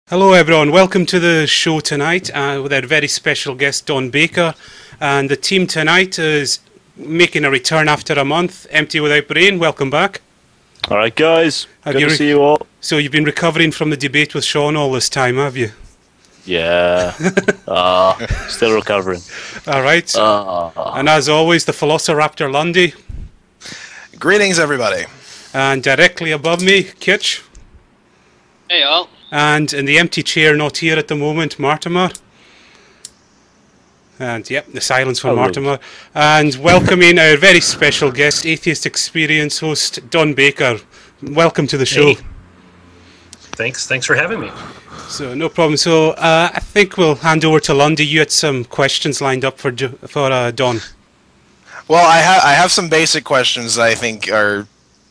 Hello everyone, welcome to the show tonight with our very special guest Don Baker, and the team tonight is making a return after a month. Empty Without Brain, welcome back. Alright guys, good to see you all. So you've been recovering from the debate with Sean all this time, have you? Yeah, still recovering. Alright, and as always the Velociraptor Lundy. Greetings everybody. And directly above me, Kitch. Hey all. And in the empty chair, not here at the moment, Mortimer. And yep, the silence from Mortimer. And welcoming our very special guest, Atheist Experience host Don Baker. Welcome to the show. Hey. Thanks for having me. So no problem. So I think we'll hand over to Lundy. You had some questions lined up for Don. Well, I have some basic questions that I think are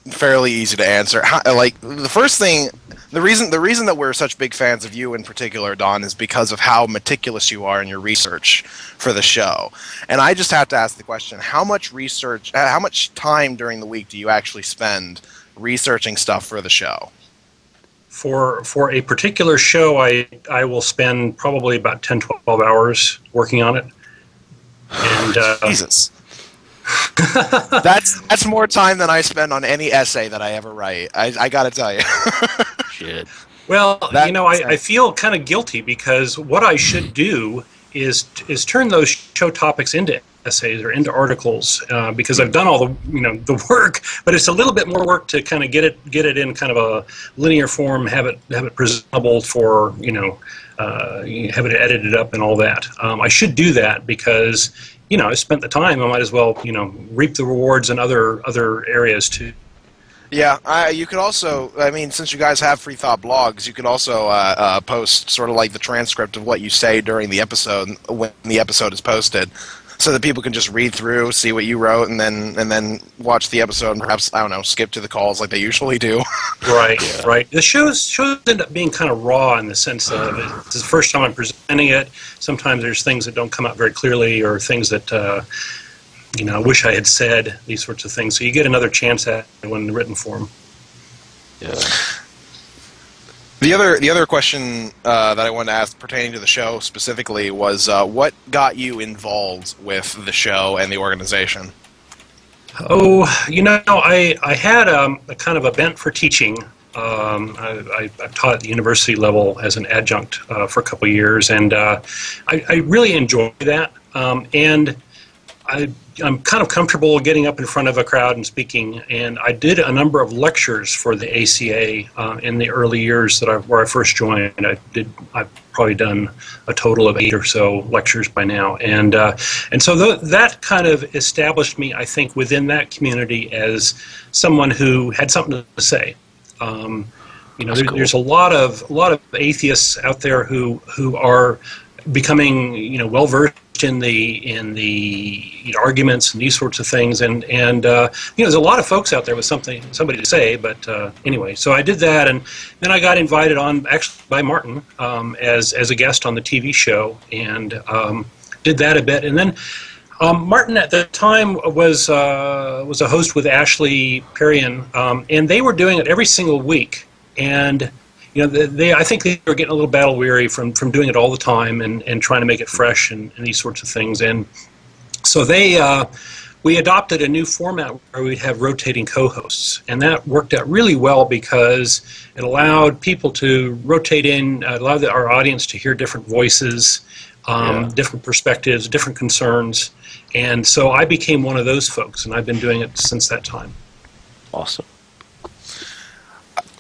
fairly easy to answer. Like the first thing. The reason that we're such big fans of you in particular, Don, is because of how meticulous you are in your research for the show. And I just have to ask the question, how much time during the week do you actually spend researching stuff for the show? For a particular show, I will spend probably about 10-12 hours working on it. And Jesus. That's more time than I spend on any essay that I ever write. I gotta tell you. Shit. Well, I feel kind of guilty because what I should do is turn those show topics into essays or into articles because I've done all the work, but it's a little bit more work to kind of get it in kind of a linear form, have it presentable for have it edited up and all that. I should do that because I spent the time. I might as well reap the rewards in other areas too. Yeah, you could also, since you guys have free thought blogs, you could also post sort of like the transcript of what you say during the episode when the episode is posted, so that people can just read through, see what you wrote, and then watch the episode and perhaps, I don't know, skip to the calls like they usually do. Right, yeah. Right. The shows end up being kind of raw in the sense of it's the first time I'm presenting it. Sometimes there's things that don't come out very clearly or things that I wish I had said, these sorts of things. So you get another chance at it when in written form. Yeah. The other question that I wanted to ask pertaining to the show specifically was what got you involved with the show and the organization? Oh, I had a kind of a bent for teaching. I've taught at the university level as an adjunct for a couple of years, and I really enjoy that. And I'm kind of comfortable getting up in front of a crowd and speaking, and I did a number of lectures for the ACA in the early years where I first joined. I've probably done a total of 8 or so lectures by now, and so that kind of established me, I think, within that community as someone who had something to say. There's a lot of atheists out there who are becoming well versed in the arguments and these sorts of things, and there's a lot of folks out there with somebody to say. But anyway, so I did that, and then I got invited on actually by Martin as a guest on the TV show, and did that a bit, and then Martin at the time was a host with Ashley Perrion, and they were doing it every single week, and I think they were getting a little battle weary from doing it all the time and trying to make it fresh and these sorts of things. And so we adopted a new format where we'd have rotating co-hosts, and that worked out really well because it allowed people to rotate in, allowed our audience to hear different voices, different perspectives, different concerns, and so I became one of those folks, and I've been doing it since that time. Awesome.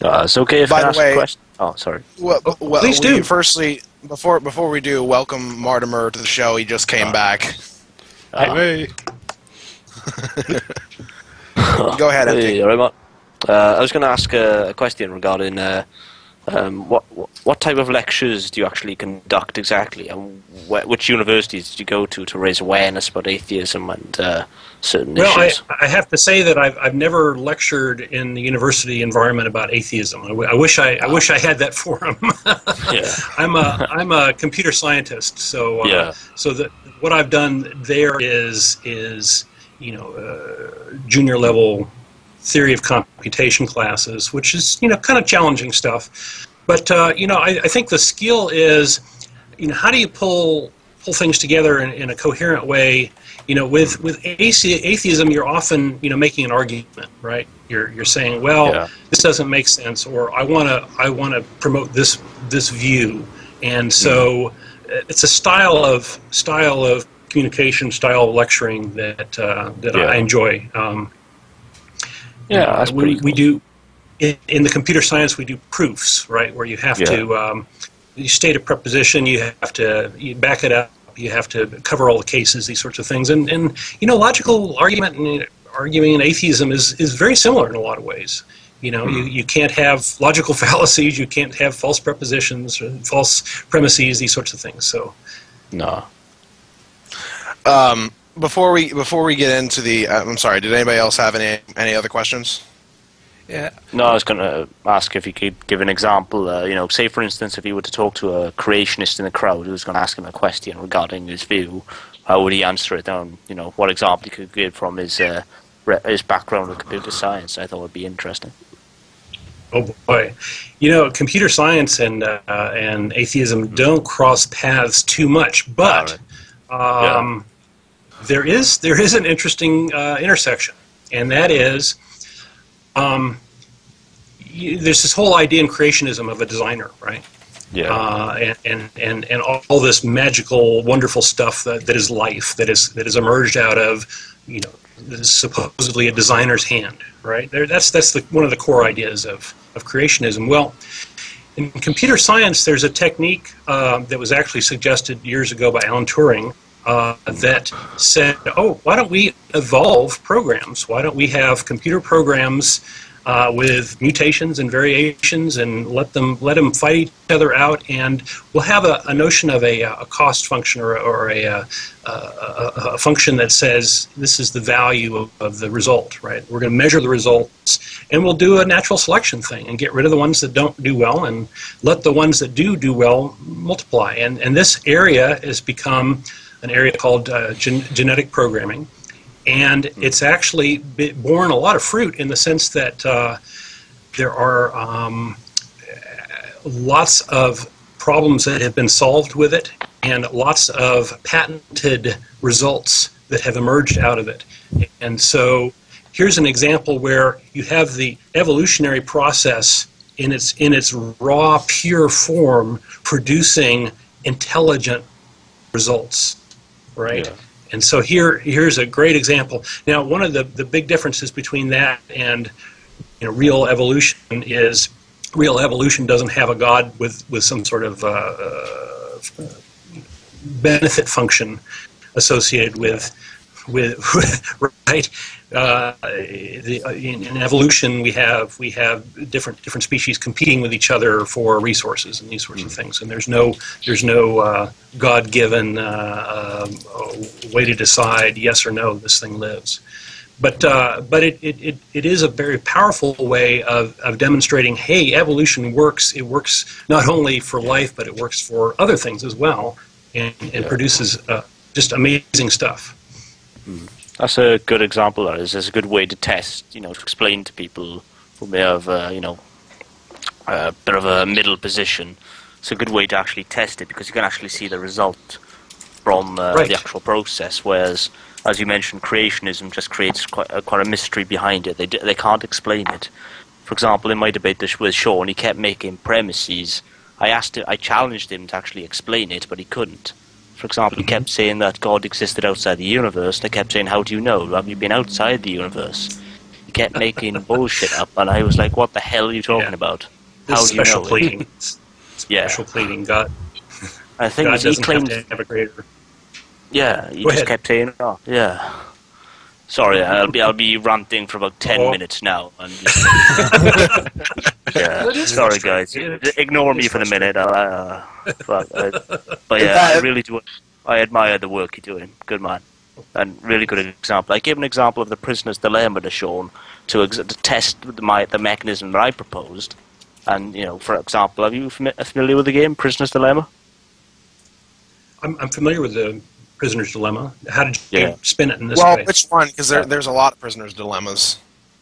It's okay if I ask a question. Oh, sorry. Well, please do. Firstly, before we do, welcome Mortimer to the show. He just came back. Hey. Go ahead, Hey, all right, Mark. I was going to ask a question regarding what type of lectures do you actually conduct exactly, and which universities did you go to raise awareness about atheism and certain issues? Well, I have to say that I've never lectured in the university environment about atheism. I wish I had that forum. Yeah. I'm a computer scientist, so what I've done there is junior level theory of computation classes, which is kind of challenging stuff. But I think the skill is, how do you pull things together in a coherent way? With atheism, you're often making an argument, right? You're saying, well, this doesn't make sense, or I want to promote this view, and so it's a style of communication, style of lecturing that I enjoy. That's pretty cool. We do in the computer science, we do proofs, right, where you have to you state a proposition, you back it up, you have to cover all the cases, these sorts of things, and logical argument and arguing in atheism is very similar in a lot of ways. You can't have logical fallacies, you can't have false prepositions, or false premises, these sorts of things. So, no. Before we get into the, I'm sorry. Did anybody else have any other questions? Yeah. No, I was going to ask if you could give an example. Say for instance, if you were to talk to a creationist in the crowd who was going to ask him a question regarding his view, how would he answer it? What example you could give from his background in computer science? I thought would be interesting. Oh boy, computer science and atheism don't cross paths too much, but there is an interesting intersection, and that is. There's this whole idea in creationism of a designer, right? Yeah. And all this magical, wonderful stuff that is life, that is emerged out of, that is supposedly a designer's hand, right? That's one of the core ideas of creationism. Well, in computer science, there's a technique that was actually suggested years ago by Alan Turing. That said, why don't we evolve programs? Why don't we have computer programs with mutations and variations, and let them fight each other out, and we'll have a notion of a cost function or a function that says this is the value of the result, right? We're going to measure the results, and we'll do a natural selection thing and get rid of the ones that don't do well, and let the ones that do well multiply. And this area has become an area called genetic programming, and it's actually borne a lot of fruit in the sense that there are lots of problems that have been solved with it, and lots of patented results that have emerged out of it. And so here's an example where you have the evolutionary process in its raw, pure form producing intelligent results. Right, and so here's a great example. Now, one of the big differences between that and real evolution is real evolution doesn't have a god with some sort of benefit function associated with right. In evolution, we have different species competing with each other for resources and these sorts of things, and there's no God-given way to decide yes or no this thing lives. But it is a very powerful way of demonstrating, hey, evolution works. It works not only for life, but it works for other things as well, and produces just amazing stuff. That's a good example. It's a good way to test, to explain to people who may have, a bit of a middle position. It's a good way to actually test it because you can actually see the result from the actual process. Whereas, as you mentioned, creationism just creates quite a mystery behind it. They can't explain it. For example, in my debate with Sean, he kept making premises. I challenged him to actually explain it, but he couldn't. For example, he kept saying that God existed outside the universe, and I kept saying, how do you know? Have you been outside the universe? He kept making bullshit up, and I was like, what the hell are you talking about? How do you know? Pleading. Special pleading. God. I think God he claimed have to have a creator. Yeah, he just kept saying, Sorry, I'll be ranting for about 10 minutes now. And sorry guys, ignore me for the minute. But I really do. I admire the work you're doing. Good man, and really good example. I gave an example of the prisoner's dilemma to Sean to test the mechanism that I proposed. And for example, are you familiar with the game Prisoner's Dilemma? I'm familiar with the Prisoner's Dilemma. How did you spin it in this way? Well, which one? Because there's a lot of Prisoner's Dilemmas.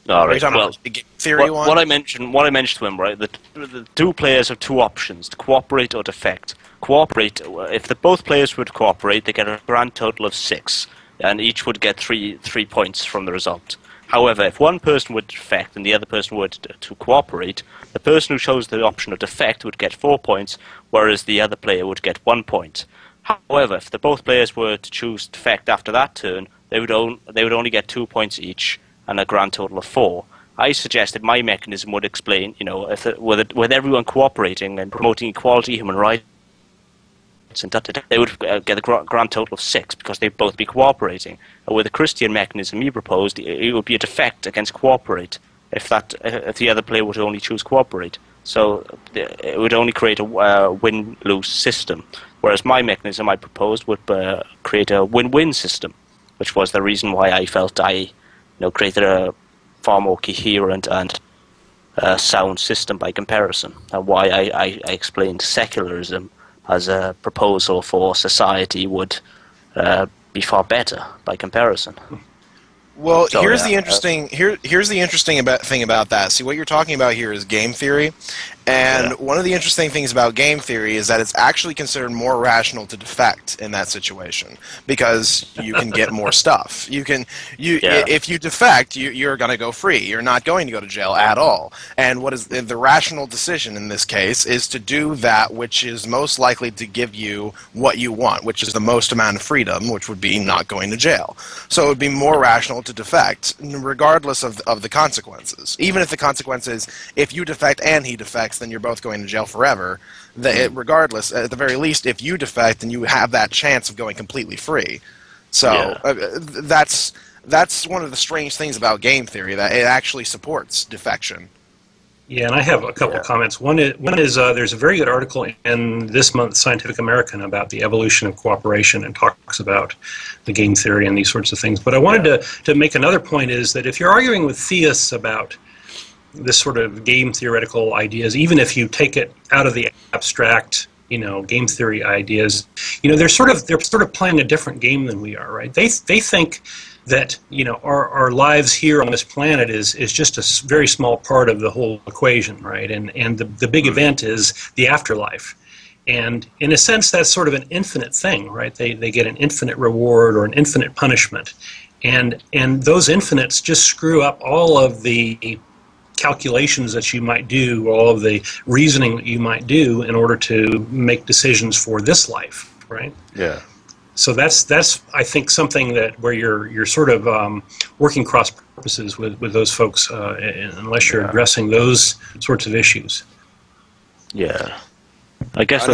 All Are you right. talking Well, about the game theory one? what I mentioned to him, right? The two players have two options: to cooperate or defect. Cooperate. If both players would cooperate, they get a grand total of 6, and each would get three points from the result. However, if one person would defect and the other person would to cooperate, the person who chose the option of defect would get 4 points, whereas the other player would get 1 point. However, if both players were to choose defect after that turn, they would only get 2 points each and a grand total of 4. I suggested my mechanism would explain, if with everyone cooperating and promoting equality, human rights, and they would get a grand total of 6 because they'd both be cooperating. With the Christian mechanism he proposed, it would be a defect against cooperate if the other player would only choose cooperate. So it would only create a win-lose system. Whereas my mechanism I proposed would create a win-win system, which was the reason why I felt I created a far more coherent and sound system by comparison, and why I explained secularism as a proposal for society would be far better by comparison. Well, So, here's yeah, the interesting thing about that. See, what you're talking about here is game theory, and one of the interesting things about game theory is that it's actually considered more rational to defect in that situation because you can get more stuff. If you defect, you're going to go free. You're not going to go to jail at all. And what is the rational decision in this case is to do that which is most likely to give you what you want, which is the most amount of freedom, which would be not going to jail. So it would be more rational to defect, regardless of the consequences. Even if the consequences, if you defect and he defects, then you're both going to jail forever. Regardless, at the very least, if you defect, then you have that chance of going completely free. So that's one of the strange things about game theory, that it actually supports defection. Yeah, and I have a couple of comments. One is there's a very good article in this month's Scientific American about the evolution of cooperation and talks about the game theory and these sorts of things. But I wanted to make another point is that if you're arguing with theists about this sort of game theoretical ideas, even if you take it out of the abstract, game theory ideas, they're sort of playing a different game than we are, right? They think that our lives here on this planet is just a very small part of the whole equation, right? And the big event is the afterlife. And in a sense, that's sort of an infinite thing, right? They get an infinite reward or an infinite punishment. And those infinites just screw up all of the calculations that you might do, all of the reasoning that you might do in order to make decisions for this life, right? Yeah. So that's I think something that where you're sort of working cross purposes with those folks unless you're addressing those sorts of issues. Yeah, I guess the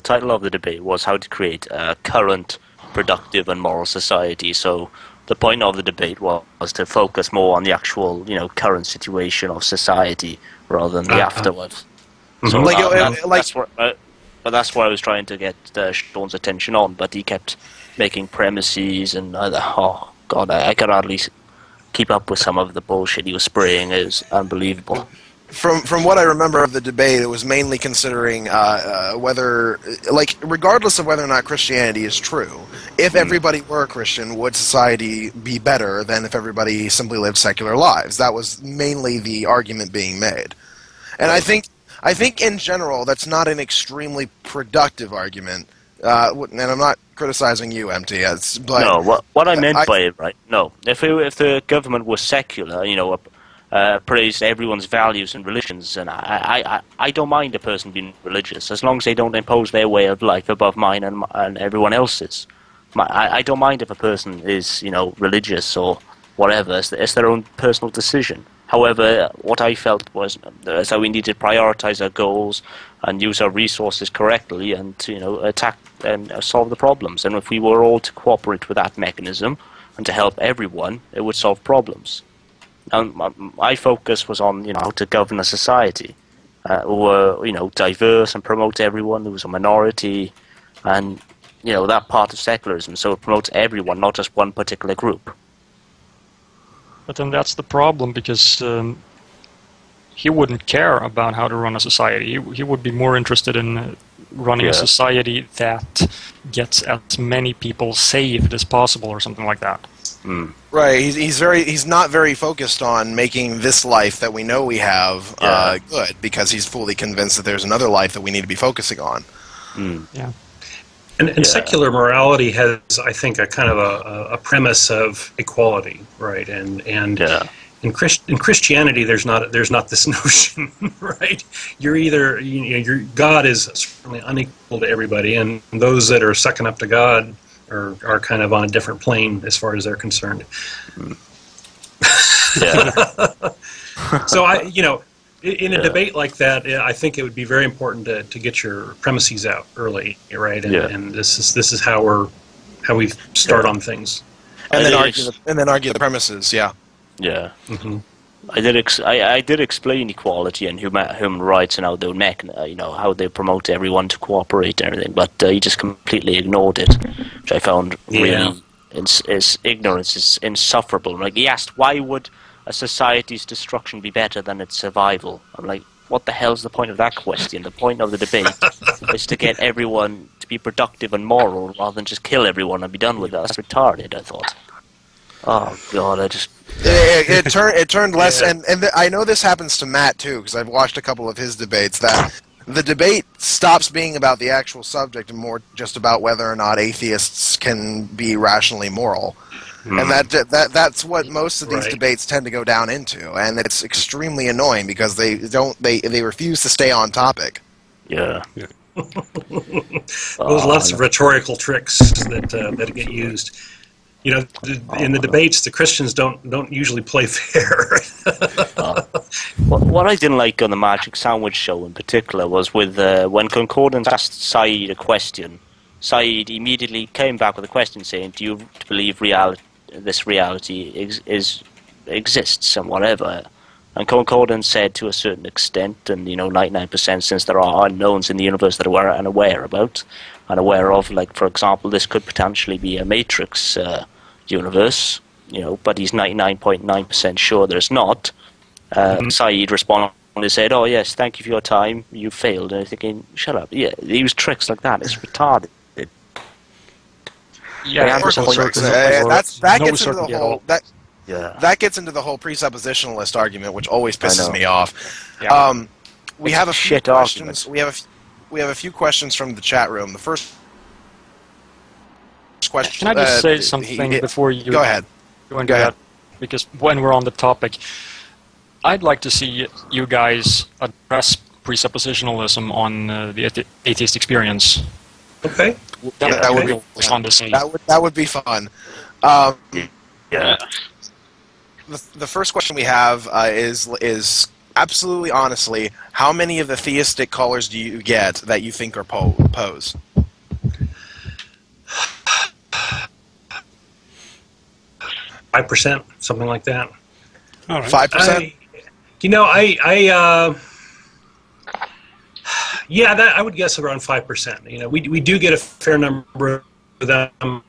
title of the debate was how to create a current, productive, and moral society. So the point of the debate was to focus more on the actual current situation of society rather than the afterwards. So that's what I was trying to get Sean's attention on, but he kept making premises and I could hardly keep up with some of the bullshit he was spraying. It was unbelievable. From what I remember of the debate, it was mainly considering whether, regardless of whether or not Christianity is true, if everybody were a Christian, would society be better than if everybody simply lived secular lives? That was mainly the argument being made. And I think in general, that's not an extremely productive argument, and I'm not criticizing you, Empty, but... No, what I meant by it, right? No, if the government was secular, praised everyone's values and religions, and I don't mind a person being religious, as long as they don't impose their way of life above mine and everyone else's. I don't mind if a person is, religious or whatever. It's their own personal decision. However, what I felt was that we needed to prioritize our goals and use our resources correctly and to attack and solve the problems. And if we were all to cooperate with that mechanism and to help everyone, it would solve problems. And my focus was on how to govern a society who were diverse and promote everyone who was a minority, and that part of secularism. So it promotes everyone, not just one particular group. But then that's the problem, because he wouldn't care about how to run a society. He would be more interested in running a society that gets as many people saved as possible or something like that. Right. He's not very focused on making this life that we know we have good, because he's fully convinced that there's another life that we need to be focusing on. Yeah. And secular morality has, I think, a kind of a premise of equality, right? And in Christianity, there's not this notion, right? You're either your God is certainly unequal to everybody, and those that are sucking up to God are kind of on a different plane as far as they're concerned. So in a debate like that, I think it would be very important to get your premises out early, right? And this is how we start on things, and then argue the premises. Yeah. Yeah. I did explain equality and human rights and how they how they promote everyone to cooperate and everything, but he just completely ignored it, which I found really his ignorance is insufferable. Like, he asked, why would a society's destruction be better than its survival? I'm like, what the hell's the point of that question? The point of the debate is to get everyone to be productive and moral rather than just kill everyone and be done with it. That's retarded, I thought. Oh God, it turned less, and I know this happens to Matt too, because I've watched a couple of his debates, that the debate stops being about the actual subject and more just about whether or not atheists can be rationally moral. And that's what most of these debates tend to go down into, and it's extremely annoying because they refuse to stay on topic. Yeah. There's lots of rhetorical tricks that get used. In the debates, the Christians don't usually play fair. What I didn't like on the Magic Sandwich show in particular was with when Concordance asked Saeed a question. Saeed immediately came back with a question saying, "Do you believe this reality exists and whatever?" And Concordance said, to a certain extent, and 99%, since there are unknowns in the universe that we're unaware of, like, for example, this could potentially be a Matrix universe, but he's 99.9% sure there's not. Saeed responded and said, "Oh yes, thank you for your time, you failed." And I'm thinking, shut up. Yeah, they use tricks like that. It's retarded. Yeah, that gets into the whole presuppositionalist argument, which always pisses me off. Yeah. We have a few questions. We have a few questions from the chat room. The first question. Can I just say something before you go ahead? Go ahead. Because when we're on the topic, I'd like to see you guys address presuppositionalism on the Atheist Experience. Okay. That would be fun to see. That would be fun. Yeah. The first question we have is absolutely honestly, how many of the theistic callers do you get that you think are pose? 5%, something like that. All right. 5%. I would guess around 5%. We do get a fair number of them.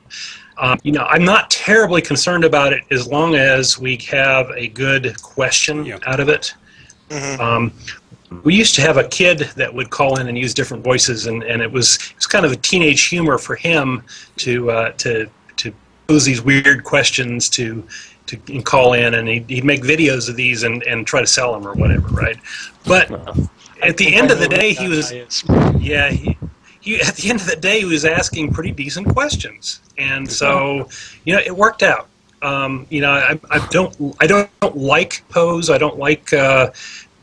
I'm not terribly concerned about it as long as we have a good question out of it. We used to have a kid that would call in and use different voices, and it was kind of a teenage humor for him to pose these weird questions to call in, and he'd make videos of these and try to sell them or whatever, right? But at the end of the day, he was at the end of the day, he was asking pretty decent questions, and so it worked out. I don't like pose. I don't like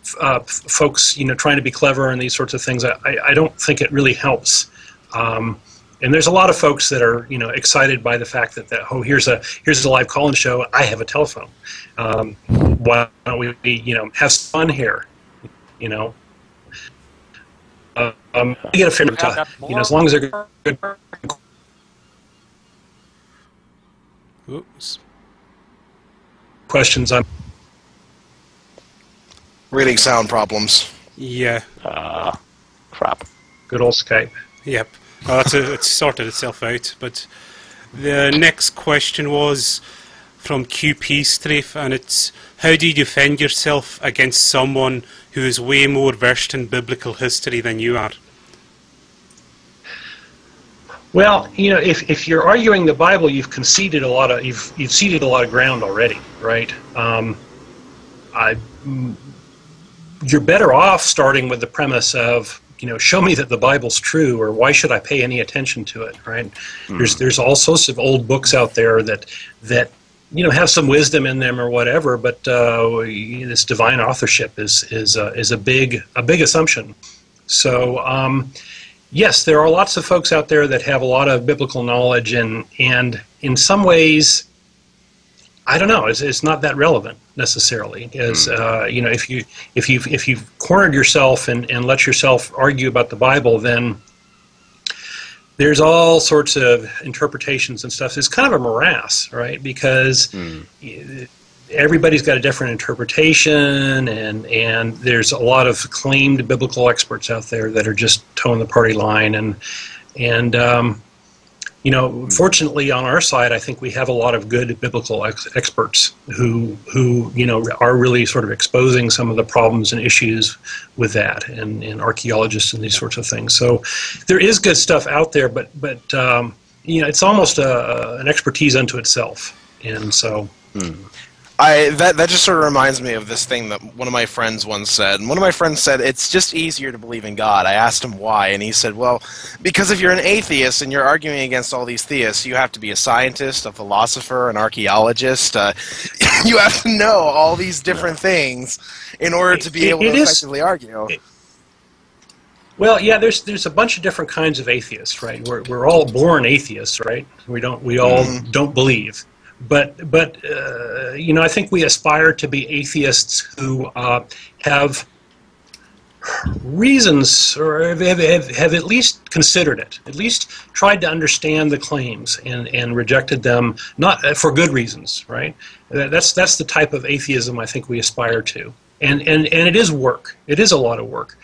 folks trying to be clever and these sorts of things. I don't think it really helps. And there's a lot of folks that are excited by the fact that here's a live call-in show. I have a telephone. Why don't we have fun here? Get a fair time. As long as they're good. Oops. Questions. I'm Reading sound problems. Yeah. Crap. Good old Skype. Yep. Well, it's sorted itself out. But the next question was from QP Strafe, and it's, how do you defend yourself against someone who is way more versed in biblical history than you are? Well, you know, if you're arguing the Bible, you've conceded a lot of you've ceded a lot of ground already, right? You're better off starting with the premise of, you know, show me that the Bible's true, or why should I pay any attention to it, right? There's all sorts of old books out there that you know, have some wisdom in them or whatever, but this divine authorship is a big assumption. So yes, there are lots of folks out there that have a lot of biblical knowledge, and in some ways, I don't know, it's not that relevant necessarily. As you know, if you've cornered yourself and let yourself argue about the Bible, then there's all sorts of interpretations and stuff. It's kind of a morass, right? Because everybody's got a different interpretation, and there's a lot of claimed biblical experts out there that are just towing the party line. And you know, fortunately on our side, I think we have a lot of good biblical experts who you know, are really sort of exposing some of the problems and issues with that, and archaeologists and these sorts of things. So there is good stuff out there, but you know, it's almost an expertise unto itself, and so. That just sort of reminds me of this thing that one of my friends once said. And one of my friends said, it's just easier to believe in God. I asked him why, and he said, well, because if you're an atheist and you're arguing against all these theists, you have to be a scientist, a philosopher, an archaeologist. You have to know all these different things in order to be able to effectively argue. Well, yeah, there's a bunch of different kinds of atheists, right? We're all born atheists, right? We all don't believe. But you know, I think we aspire to be atheists who have reasons, or have at least considered it, at least tried to understand the claims and rejected them, not for good reasons, right? That's the type of atheism I think we aspire to, and it is work. It is a lot of work.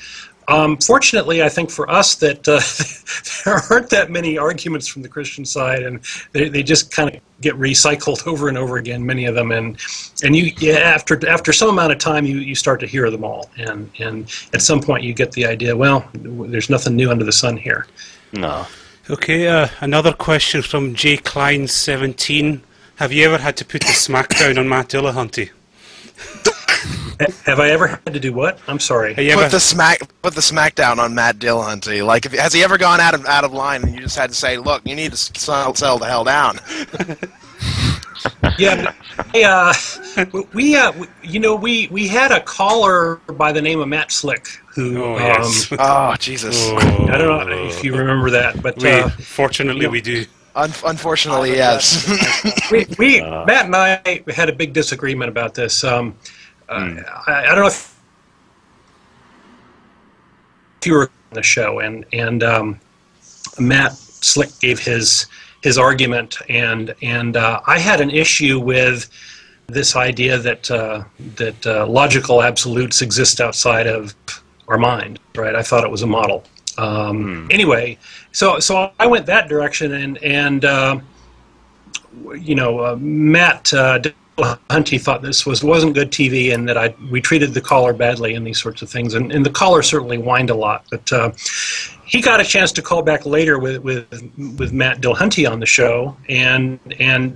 Fortunately, I think for us that there aren't that many arguments from the Christian side, and they just kind of get recycled over and over again, many of them, and after some amount of time, you start to hear them all, and at some point you get the idea, well, there's nothing new under the sun here. No. Okay, another question from J. Klein 17. Have you ever had to put the smackdown on Matt Dillahunty? Have I ever had to do what? I'm sorry. Put the smackdown on Matt Dillahunty. Like, has he ever gone out of line and you just had to say, "Look, you need to settle the hell down"? Yeah, we had a caller by the name of Matt Slick who. Oh Jesus! I don't know if you remember that, but fortunately we do. Unfortunately, yes. Matt and I had a big disagreement about this. I don't know if you were on the show, and Matt Slick gave his argument, and I had an issue with this idea that logical absolutes exist outside of our mind. Right? I thought it was a model. Anyway, so I went that direction, and you know, Matt Hunty thought this wasn't good TV, and that we treated the caller badly and these sorts of things, and the caller certainly whined a lot. But he got a chance to call back later with Matt Dillahunty on the show, and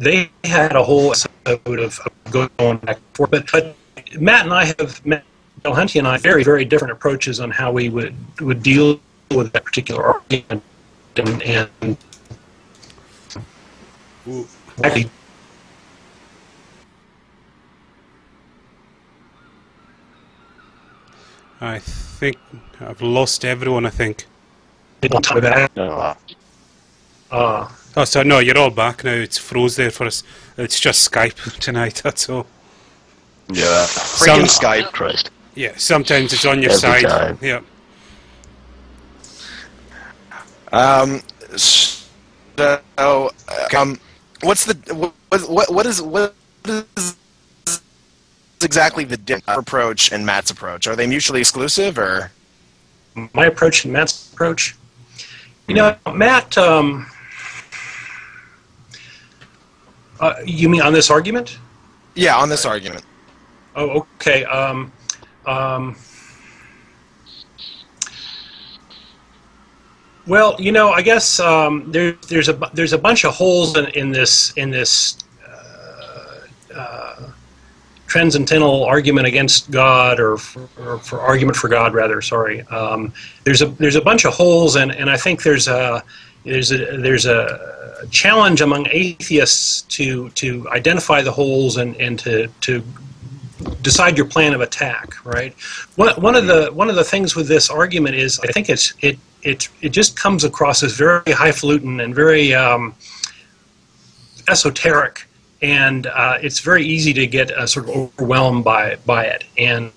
they had a whole episode of going back and forth. But Matt Dillahunty and I, very, very different approaches on how we would deal with that particular argument, and actually. I think I've lost everyone, I think. Oh, so no, you're all back now. It's froze there for us. It's just Skype tonight, that's all. Yeah. Freaking Skype, Christ. Yeah, sometimes it's on your Every side. time. Yeah. What is exactly the different approach and Matt's approach? Are they mutually exclusive, or? My approach and Matt's approach? You know, Matt, you mean on this argument? Yeah, on this argument. Oh, okay. Well, I guess there's a bunch of holes in this transcendental argument against God, or for argument for God, rather. Sorry. There's a bunch of holes, and I think there's a challenge among atheists to identify the holes and to decide your plan of attack. Right. One of the things with this argument is, I think it just comes across as very highfalutin and very esoteric, and it's very easy to get sort of overwhelmed by it. And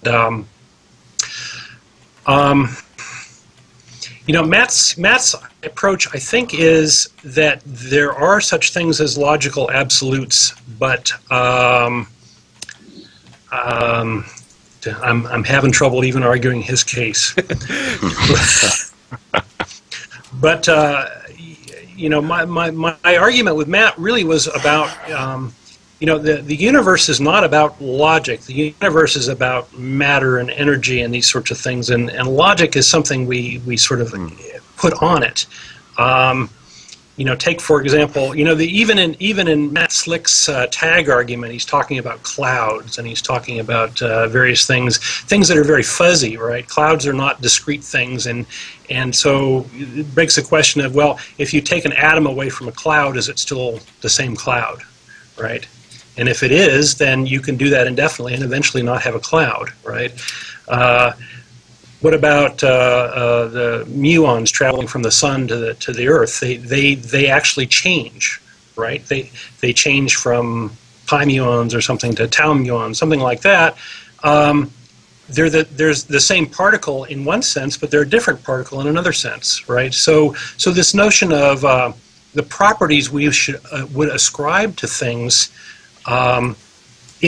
Matt's approach, I think, is that there are such things as logical absolutes, but I'm having trouble even arguing his case. But my argument with Matt really was about the universe is not about logic. The universe is about matter and energy and these sorts of things, and logic is something we sort of put on it. Take for example, even in Matt Slick's tag argument, he's talking about clouds, and he's talking about various things that are very fuzzy, right? Clouds are not discrete things, and so it begs the question of, well, if you take an atom away from a cloud, is it still the same cloud, right? And if it is, then you can do that indefinitely and eventually not have a cloud, right? What about the muons traveling from the sun to the Earth? They actually change, right? They change from pi muons or something to tau muons, something like that. There's the same particle in one sense, but they're a different particle in another sense, right? So this notion of the properties we would ascribe to things in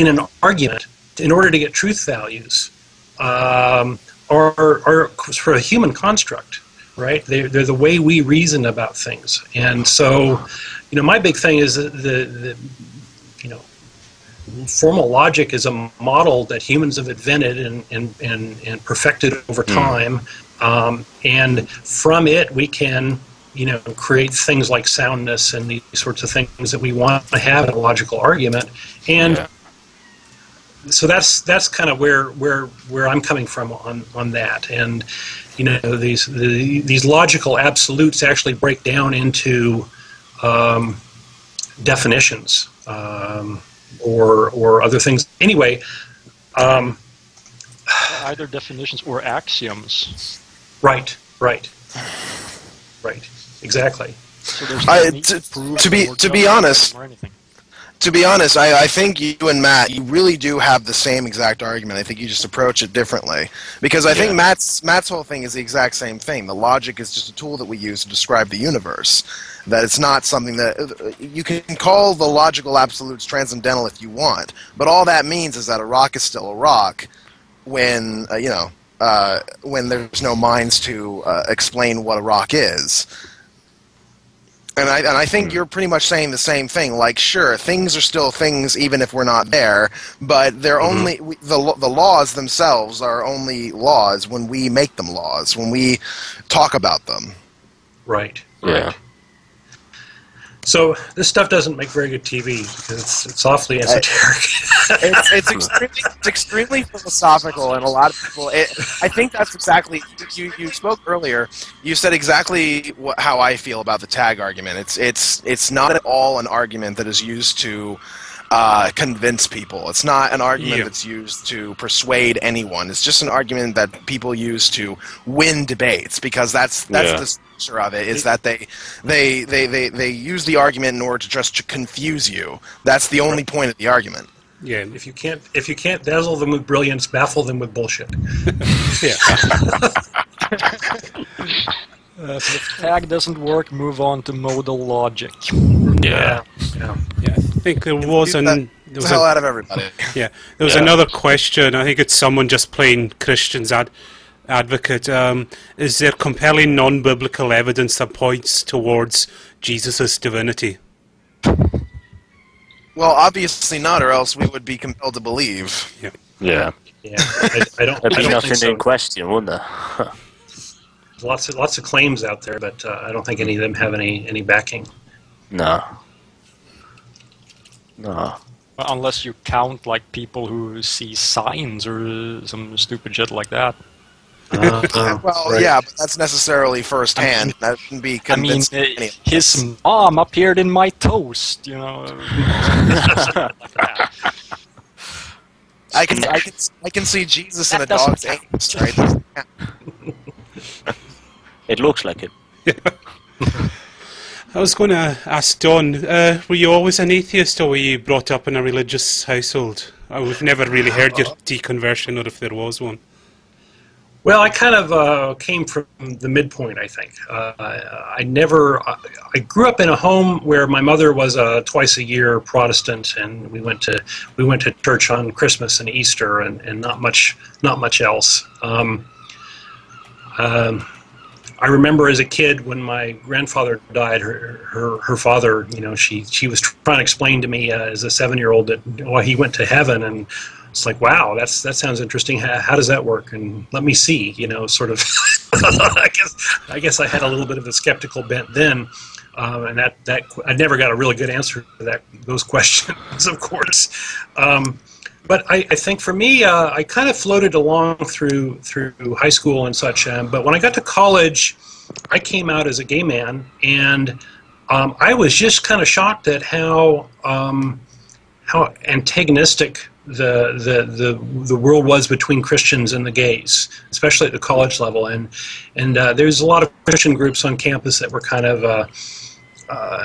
an argument in order to get truth values are for a human construct, right? They're the way we reason about things. And so, my big thing is the formal logic is a model that humans have invented and perfected over time, and from it we can create things like soundness and these sorts of things that we want to have in a logical argument. And so that's kind of where I'm coming from on that. And these logical absolutes actually break down into definitions or other things. Anyway, either definitions or axioms. Right. Exactly. So there's to be honest, I think you and Matt, you really do have the same exact argument. I think you just approach it differently. Because I think Matt's whole thing is the exact same thing. The logic is just a tool that we use to describe the universe. That it's not something that you can call the logical absolutes transcendental if you want, but all that means is that a rock is still a rock when when there's no minds to explain what a rock is. And I think you're pretty much saying the same thing. Like, sure, things are still things even if we're not there, but they're only the laws themselves are only laws when we make them laws, when we talk about them. Right. Yeah. So this stuff doesn't make very good TV because it's awfully esoteric. It's extremely philosophical, and a lot of people. I think that's exactly you spoke earlier. You said exactly how I feel about the tag argument. It's not at all an argument that is used to convince people. It's not an argument that's used to persuade anyone. It's just an argument that people use to win debates, because that's the structure of it, is that they use the argument in order to just confuse you. That's the only point of the argument. Yeah, if you can't dazzle them with brilliance, baffle them with bullshit. If tag doesn't work, move on to modal logic. Yeah. I think there was the hell out of everybody. Yeah, there was another question. I think it's someone just playing Christian's advocate. Is there compelling non-biblical evidence that points towards Jesus' divinity? Well, obviously not, or else we would be compelled to believe. Yeah. I don't There'd be think nothing so. in question, wouldn't there? lots of claims out there, but I don't think any of them have any backing. No. No. Unless you count like people who see signs or some stupid shit like that. Well, right. yeah, but that's necessarily firsthand. That wouldn't be convincing. His mom appeared in my toast, you know. I can see Jesus in a dog's anus, right? It looks like it. I was going to ask Don, were you always an atheist, or were you brought up in a religious household? I've never really heard your deconversion, or if there was one. Well, I kind of came from the midpoint, I think. I grew up in a home where my mother was a twice-a-year Protestant, and we went to church on Christmas and Easter, and not much else. I remember as a kid when my grandfather died, her father, you know, she was trying to explain to me as a 7-year-old that he went to heaven, and it's like, wow, that sounds interesting. How does that work? And let me see, you know, sort of. I guess I had a little bit of a skeptical bent then, and that I never got a really good answer to those questions, of course. But I think for me, I kind of floated along through high school and such. But when I got to college, I came out as a gay man, and I was just kind of shocked at how antagonistic the world was between Christians and the gays, especially at the college level. And there's a lot of Christian groups on campus that were kind of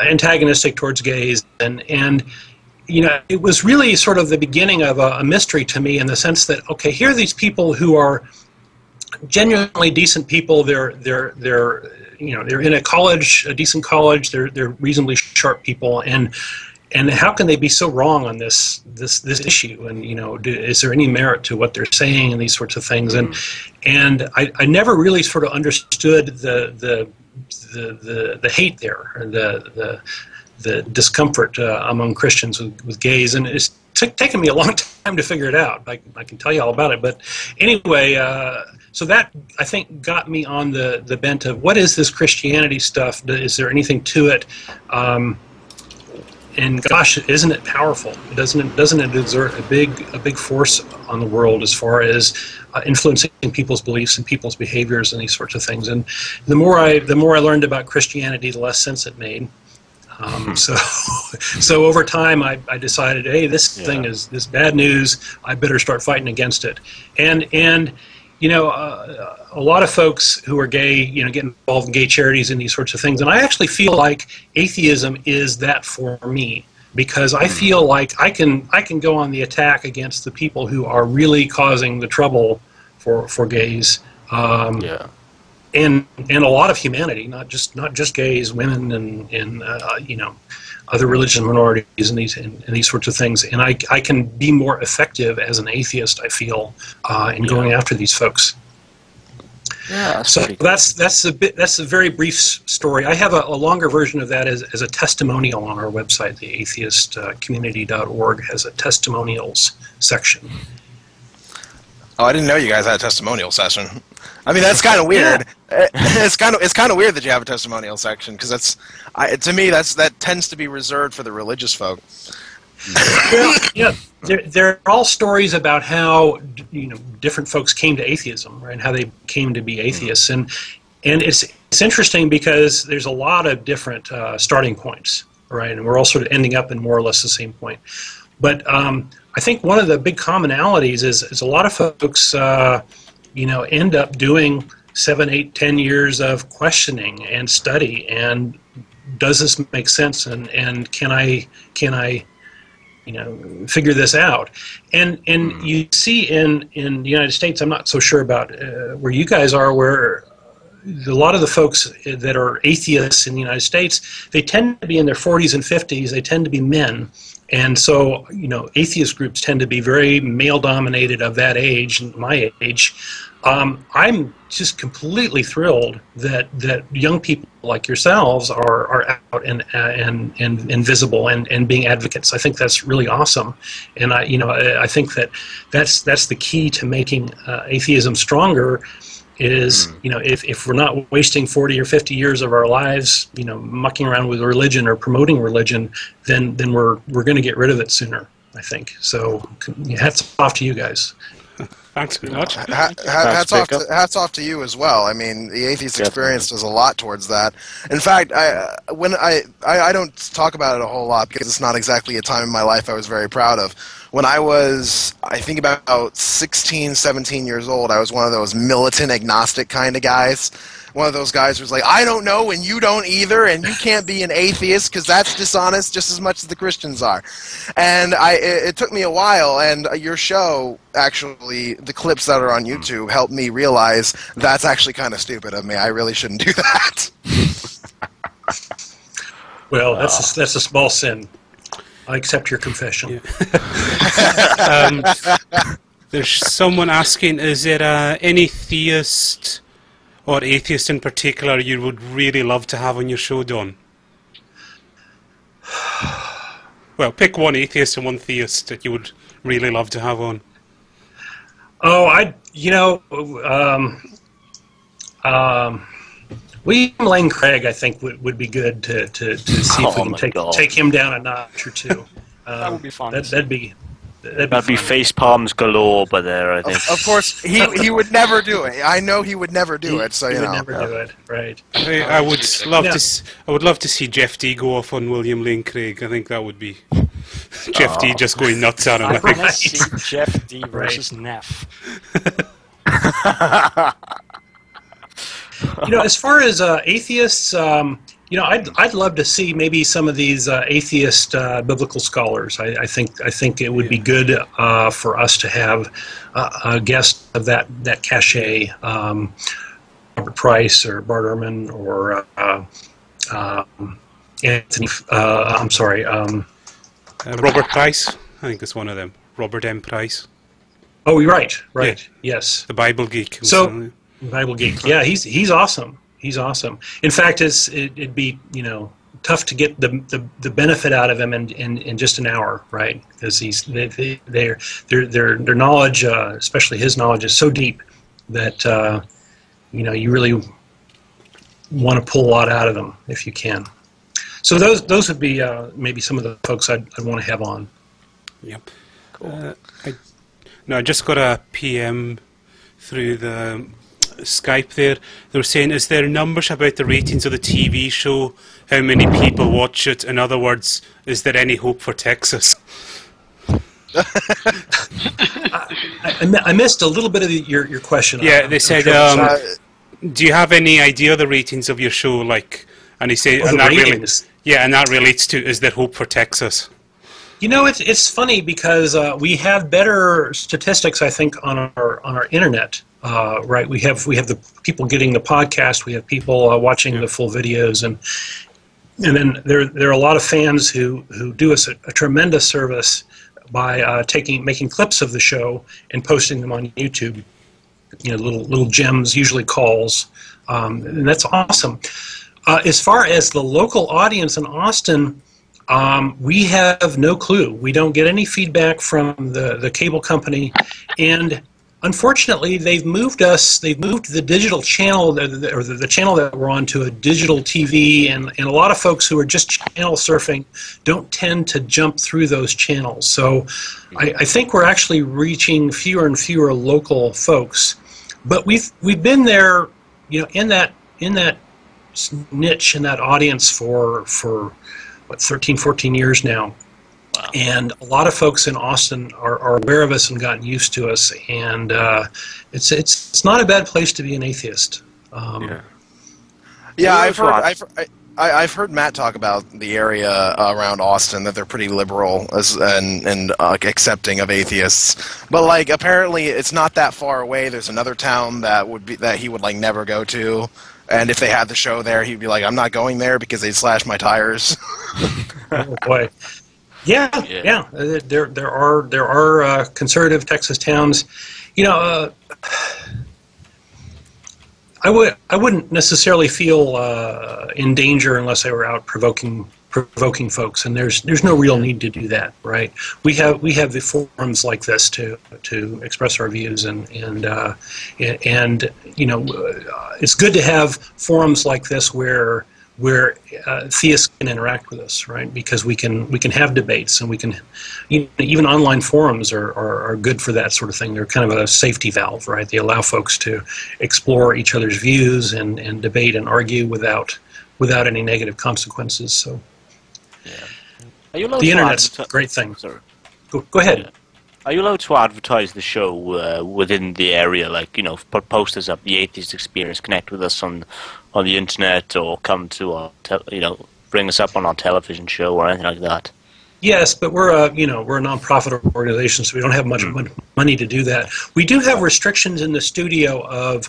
antagonistic towards gays, and you know, it was really sort of the beginning of a mystery to me, in the sense that, okay, here are these people who are genuinely decent people. They're you know, they're in a decent college. They're reasonably sharp people, and how can they be so wrong on this issue? And you know, is there any merit to what they're saying and these sorts of things? And I never really sort of understood the hate there, or the discomfort among Christians with gays, and it's taken me a long time to figure it out. I can tell you all about it, but anyway, so that, I think, got me on the bent of, what is this Christianity stuff? Is there anything to it? And gosh, isn't it powerful? Doesn't it exert a big force on the world as far as influencing people's beliefs and people's behaviors and these sorts of things? And the more I learned about Christianity, the less sense it made. So over time, I decided, hey, this thing is bad news. I better start fighting against it. And you know, a lot of folks who are gay, you know, get involved in gay charities and these sorts of things. And I actually feel like atheism is that for me, because I feel like I can go on the attack against the people who are really causing the trouble for gays. And a lot of humanity, not just gays, women, and you know, other religious minorities and these sorts of things. And I can be more effective as an atheist, I feel, in going after these folks. Yeah, so that's a very brief story. I have a longer version of that as a testimonial on our website. The atheistcommunity.org has a testimonials section. Oh, I didn't know you guys had a testimonial session. I mean, that's kind of weird. Yeah. It's kind of weird that you have a testimonial section, because to me that tends to be reserved for the religious folk. Well, yeah, they're all stories about how, you know, different folks came to atheism, right? And how they came to be atheists, and it's interesting because there's a lot of different starting points, right? And we're all sort of ending up in more or less the same point. But I think one of the big commonalities is a lot of folks, you know, end up doing 7, 8, 10 years of questioning and study, and does this make sense? And can I, you know, figure this out? And you see in the United States, I'm not so sure about where you guys are, where a lot of the folks that are atheists in the United States, they tend to be in their 40s and 50s. They tend to be men. And so, you know, atheist groups tend to be very male-dominated of that age, and my age. I'm just completely thrilled that young people like yourselves are out and visible and being advocates. I think that's really awesome, and I think that's the key to making atheism stronger. is, if we're not wasting 40 or 50 years of our lives, mucking around with religion or promoting religion, then we're going to get rid of it sooner, I think. So hats off to you guys. Thanks very much. Hats off to you as well. I mean, the Atheist Experience does a lot towards that. In fact, I don't talk about it a whole lot because it's not exactly a time in my life I was very proud of. When I was, I think, about 16, 17 years old, I was one of those militant agnostic kind of guys. One of those guys who's like, I don't know and you don't either, and you can't be an atheist because that's dishonest just as much as the Christians are. And it took me a while, and your show, actually, the clips that are on YouTube, helped me realize that's actually kind of stupid of me. I really shouldn't do that. Well, that's a small sin. I accept your confession. Yeah. There's someone asking, is there any theist or atheist in particular you would really love to have on your show, Don? Well, pick one atheist and one theist that you would really love to have on. Oh, William Lane Craig, I think, would be good to see if we can take him down a notch or two. That would be fun. That'd be face palms galore, but there, I think. Of course, he would never do it. I know he would never do it. So he would never do it, right? I would love to see Jeff D go off on William Lane Craig. I think that would be Jeff D just going nuts at him. I want to see Jeff D versus Neff. As far as atheists, I'd love to see maybe some of these atheist biblical scholars. I think it would be good for us to have a guest of that cachet, Robert Price or Bart Ehrman or Anthony. I'm sorry, Robert Price. I think it's one of them. Robert M. Price. Oh, you're right. Yeah. Yes. The Bible Geek. So. Bible Geek, yeah, he's awesome. He's awesome. In fact, it'd be tough to get the benefit out of him in just an hour, right? Because their knowledge, especially his knowledge, is so deep that you really want to pull a lot out of them if you can. So those would be maybe some of the folks I'd want to have on. Yep. Cool. I just got a PM through the Skype there. They were saying, is there numbers about the ratings of the TV show? How many people watch it? In other words, is there any hope for Texas? I missed a little bit of your question. Yeah, they said, do you have any idea of the ratings of your show? Like, and he said, and that relates to, is there hope for Texas? It's funny because we have better statistics, I think, on our internet. Right, we have the people getting the podcast. We have people watching the full videos, and then there are a lot of fans who do us a tremendous service by making clips of the show and posting them on YouTube. Little gems, usually calls, and that's awesome. As far as the local audience in Austin. We have no clue. We don't get any feedback from the cable company, and unfortunately, they've moved the digital channel, or the channel that we're on, to a digital TV, and a lot of folks who are just channel surfing don't tend to jump through those channels. So I think we're actually reaching fewer and fewer local folks, but we've been there, in that niche, in that audience for 13, 14 years now. Wow. And a lot of folks in Austin are aware of us and gotten used to us, and it's not a bad place to be an atheist. I've heard Matt talk about the area around Austin, that they're pretty liberal and accepting of atheists. But apparently it's not that far away. There's another town that he would never go to. And if they had the show there, he'd be like, I'm not going there because they'd slash my tires. Oh boy. Yeah. There are conservative Texas towns. I wouldn't necessarily feel in danger unless I were out provoking folks, and there's no real need to do that, right? We have the forums like this to express our views, and you know, it's good to have forums like this where theists can interact with us, right? Because we can have debates, and we can, even online forums are good for that sort of thing. They're kind of a safety valve, right? They allow folks to explore each other's views and debate and argue without any negative consequences. So, Are you allowed the to internet's a great thing. Sorry. Go ahead. Yeah. Are you allowed to advertise the show within the area, like, you know, put posters up, the Atheist Experience, connect with us on the internet, or come to our, you know, bring us up on our television show or anything like that? Yes, but we're a nonprofit organization, so we don't have much money to do that. We do have restrictions in the studio of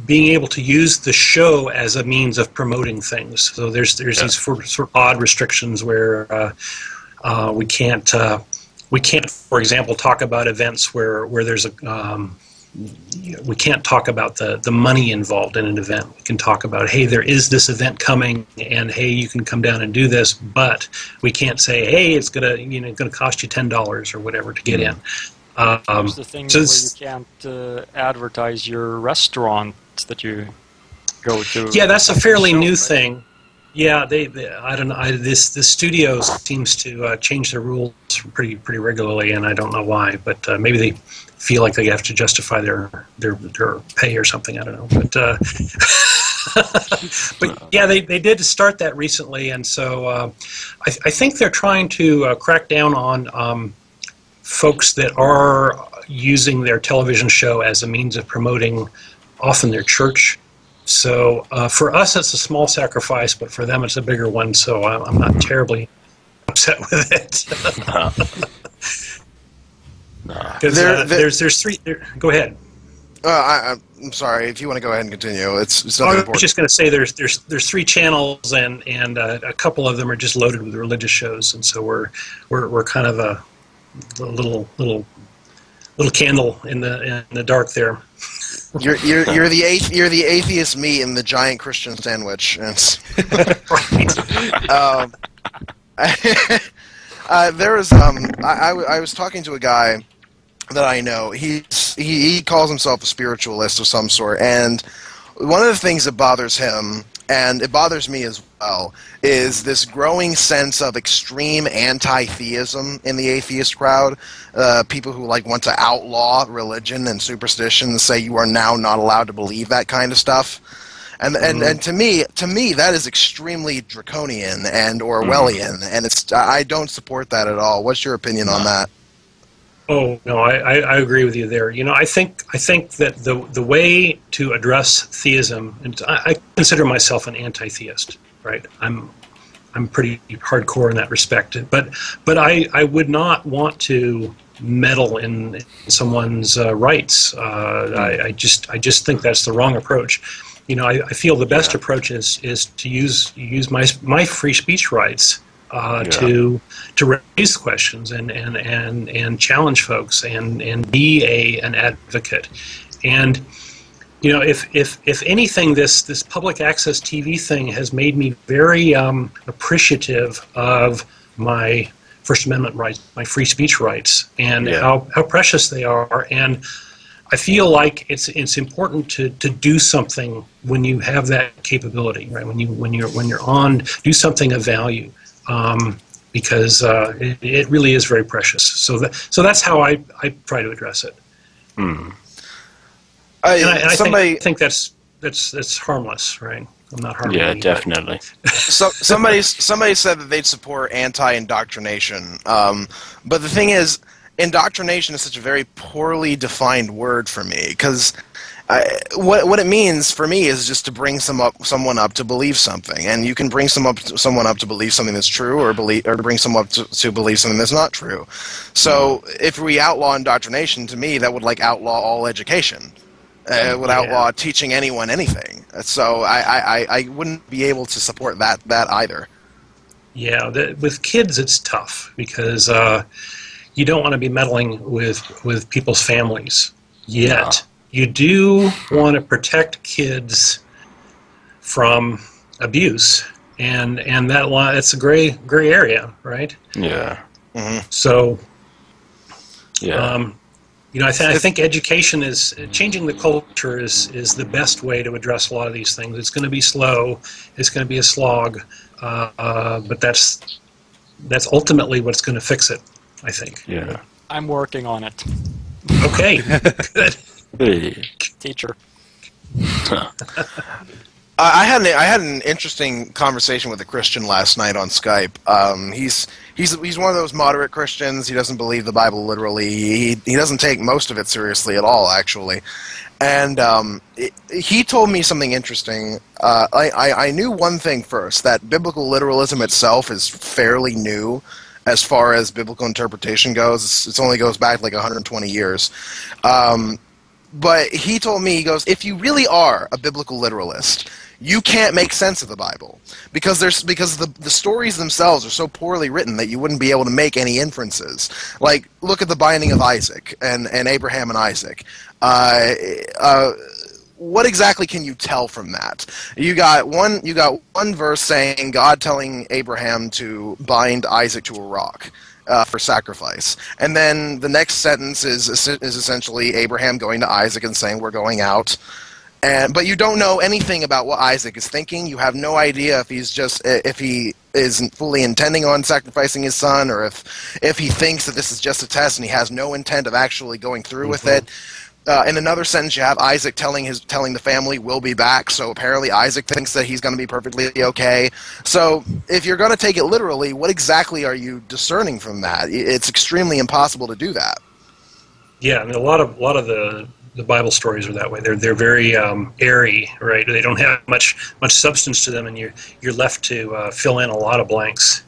being able to use the show as a means of promoting things. So there's these sort of odd restrictions where we can't, for example, talk about events where there's we can't talk about the money involved in an event. We can talk about, hey, there is this event coming, and hey, you can come down and do this, but we can't say, hey, it's gonna cost you $10 or whatever to get in. There's the thing where you can't advertise your restaurant that you go to. Yeah, that's a fairly new thing. Yeah, I don't know. This studio seems to change their rules pretty regularly, and I don't know why. But maybe they feel like they have to justify their pay or something. I don't know. But yeah, they did start that recently, and so I think they're trying to crack down on folks that are using their television show as a means of promoting often their church. So for us, it's a small sacrifice, but for them, it's a bigger one. So I'm not terribly upset with it. There's three. Go ahead. I'm sorry. If you want to go ahead and continue, it's not I important. was just going to say there's three channels, and a couple of them are just loaded with religious shows, and so we're kind of a little candle in the dark there. You're the atheist meat in the giant Christian sandwich. There was I was talking to a guy that I know. He calls himself a spiritualist of some sort, and one of the things that bothers him, and it bothers me as well, is this growing sense of extreme anti-theism in the atheist crowd. People who want to outlaw religion and superstition and say you are now not allowed to believe that kind of stuff. And to me that is extremely draconian and Orwellian, and I don't support that at all. What's your opinion on that? Oh no, I agree with you there. I think that the way to address theism, and I consider myself an anti-theist, right? I'm pretty hardcore in that respect. But I would not want to meddle in someone's rights. I just think that's the wrong approach. I feel the best approach is to use my free speech rights to raise questions and challenge folks and be an advocate. And if anything, this public access TV thing has made me very appreciative of my First Amendment rights, my free speech rights, and how precious they are. And I feel like it's important to do something when you have that capability, right? When you're on, do something of value. Because it really is very precious. So that's how I try to address it. I think that's harmless, right? I'm not harming anybody. Definitely. So somebody said that they'd support anti-indoctrination, but the thing is, indoctrination is such a very poorly defined word for me, because what it means for me is just to bring someone up to believe something, and you can bring someone up to believe something that's true, or bring someone up to believe something that's not true. So if we outlaw indoctrination, to me that would outlaw all education. It would outlaw teaching anyone anything. So I wouldn't be able to support that either. Yeah, with kids it's tough because you don't want to be meddling with people's families yet. you do want to protect kids from abuse, and that line, it's a gray area, right? Yeah. Mhm. So, Yeah. I think education is changing the culture is the best way to address a lot of these things. It's going to be slow. It's going to be a slog, but that's ultimately what's going to fix it, I think. Yeah. I'm working on it. Okay, good. Hey. Teacher. I had an interesting conversation with a Christian last night on Skype. He's one of those moderate Christians. He doesn't believe the Bible literally. He doesn't take most of it seriously at all, actually. And he told me something interesting. I knew one thing first, that biblical literalism itself is fairly new as far as biblical interpretation goes. It only goes back like 120 years. But he told me, he goes, if you really are a biblical literalist, you can't make sense of the Bible because the stories themselves are so poorly written that you wouldn't be able to make any inferences. Like, look at the binding of Isaac and Abraham and Isaac. What exactly can you tell from that? You got one verse saying God telling Abraham to bind Isaac to a rock for sacrifice, and then the next sentence is essentially Abraham going to Isaac and saying, "We're going out." But you don't know anything about what Isaac is thinking. You have no idea if he isn't fully intending on sacrificing his son, or if he thinks that this is just a test and he has no intent of actually going through with it. In another sentence, you have Isaac telling the family, "We'll be back." So apparently Isaac thinks that he's going to be perfectly okay. So if you're going to take it literally, what exactly are you discerning from that? It's extremely impossible to do that. Yeah, I mean, a lot of the Bible stories are that way. They're very airy, right? They don't have much substance to them, and you're left to fill in a lot of blanks.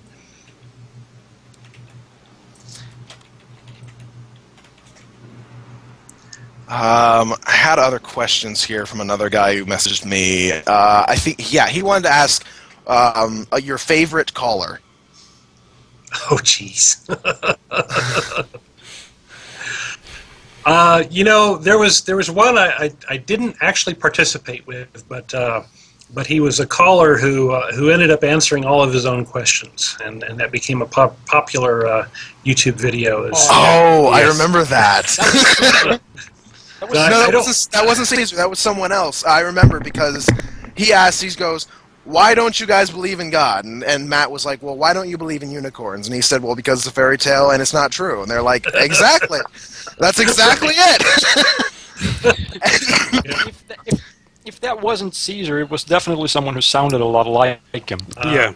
I had other questions here from another guy who messaged me. I think, yeah, he wanted to ask your favorite caller. Oh, jeez. There was one I didn't actually participate with, but he was a caller who ended up answering all of his own questions, and that became a popular YouTube video. I remember that. That wasn't Caesar. That was someone else. I remember because he asked. He goes, "Why don't you guys believe in God?" And Matt was like, "Well, why don't you believe in unicorns?" And he said, "Well, because it's a fairy tale and it's not true." And they're like, "Exactly. That's exactly it." If that wasn't Caesar, it was definitely someone who sounded a lot like him. Yeah.